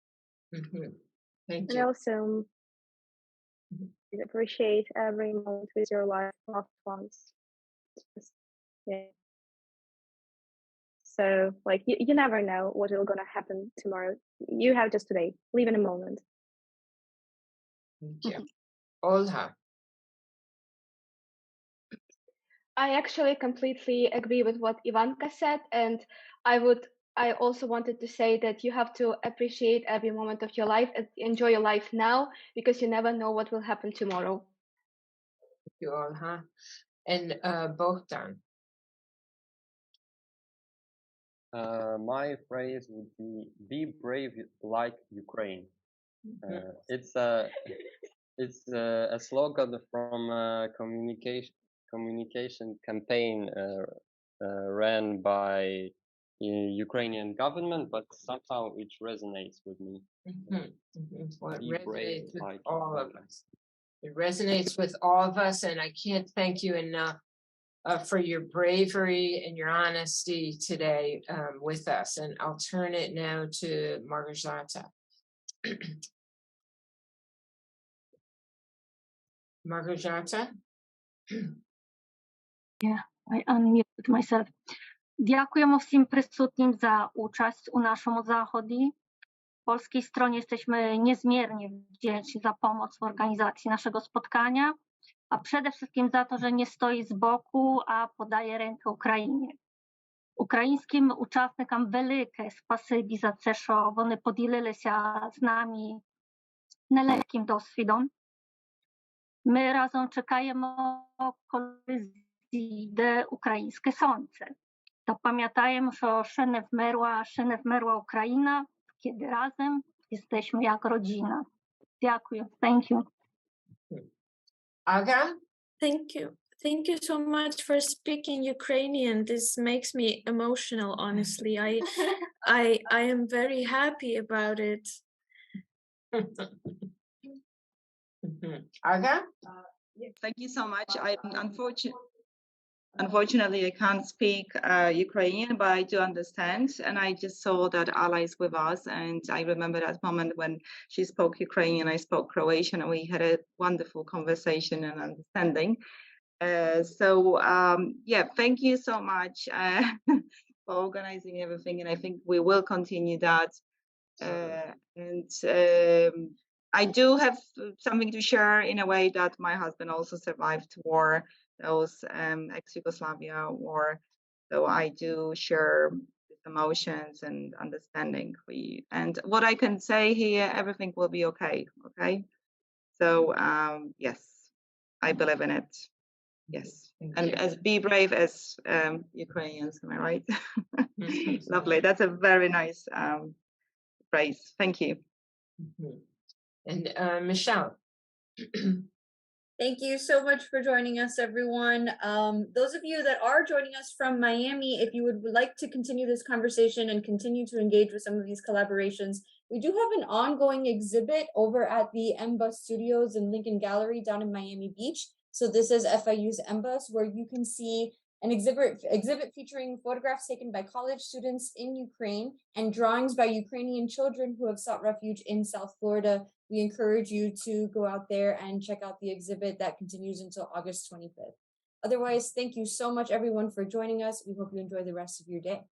Thank And you. also appreciate every moment with your loved ones. Yeah. So like you never know what is gonna happen tomorrow. You have just today. Live in a moment. Thank you. Olha. I actually completely agree with what Ivanka said, and I also wanted to say that you have to appreciate every moment of your life and enjoy your life now, because you never know what will happen tomorrow. Thank you, Olha. And Bogdan. My phrase would be brave like Ukraine. It's a slogan from a communication campaign ran by Ukrainian government, but somehow it resonates with me. Well, it resonates with all of us. It resonates with all of us, and I can't thank you enough for your bravery and your honesty today with us. And I'll turn it now to Margarzata. Margarzata? Yeah, I unmuted myself. Дякуємо всім присутнім за участь у нашому заході. Polskiej stronie jesteśmy niezmiernie wdzięczni za pomoc w organizacji naszego spotkania, a przede wszystkim za to, że nie stoi z boku, a podaje rękę Україні. Українським учасникам велике спасибі за це, що вони поділилися з нами нелегким досвідом. Ми разом чекаємо, коли зійде українське сонце. Та пам'ятаємо, що ще не вмерла Україна, kiedy razem jesteśmy jak rodzina. Dziękuję. Thank you. Aga? Thank you. Thank you so much for speaking Ukrainian. This makes me emotional, honestly. I am very happy about it. Aga? Yes, thank you so much. I'm unfortunate. Unfortunately, I can't speak Ukrainian, but I do understand. And I just saw that Allah is with us. And I remember that moment when she spoke Ukrainian, I spoke Croatian, and we had a wonderful conversation and understanding. Yeah, thank you so much for organizing everything. And I think we will continue that. I do have something to share in a way that my husband also survived war, those ex-Yugoslavia war. So I do share these emotions and understanding. And what I can say here, everything will be okay. Okay. So yes, I believe in it. Yes. And as be brave as Ukrainians, am I right? Lovely. That's a very nice phrase. Thank you. And Michelle. Thank you so much for joining us, everyone. Those of you that are joining us from Miami, if you would like to continue this conversation and continue to engage with some of these collaborations, we do have an ongoing exhibit over at the MBUS Studios in Lincoln Gallery down in Miami Beach. So this is FIU's MBUS, where you can see an exhibit featuring photographs taken by college students in Ukraine and drawings by Ukrainian children who have sought refuge in South Florida. We encourage you to go out there and check out the exhibit that continues until August 25th. Otherwise, thank you so much, everyone, for joining us. We hope you enjoy the rest of your day.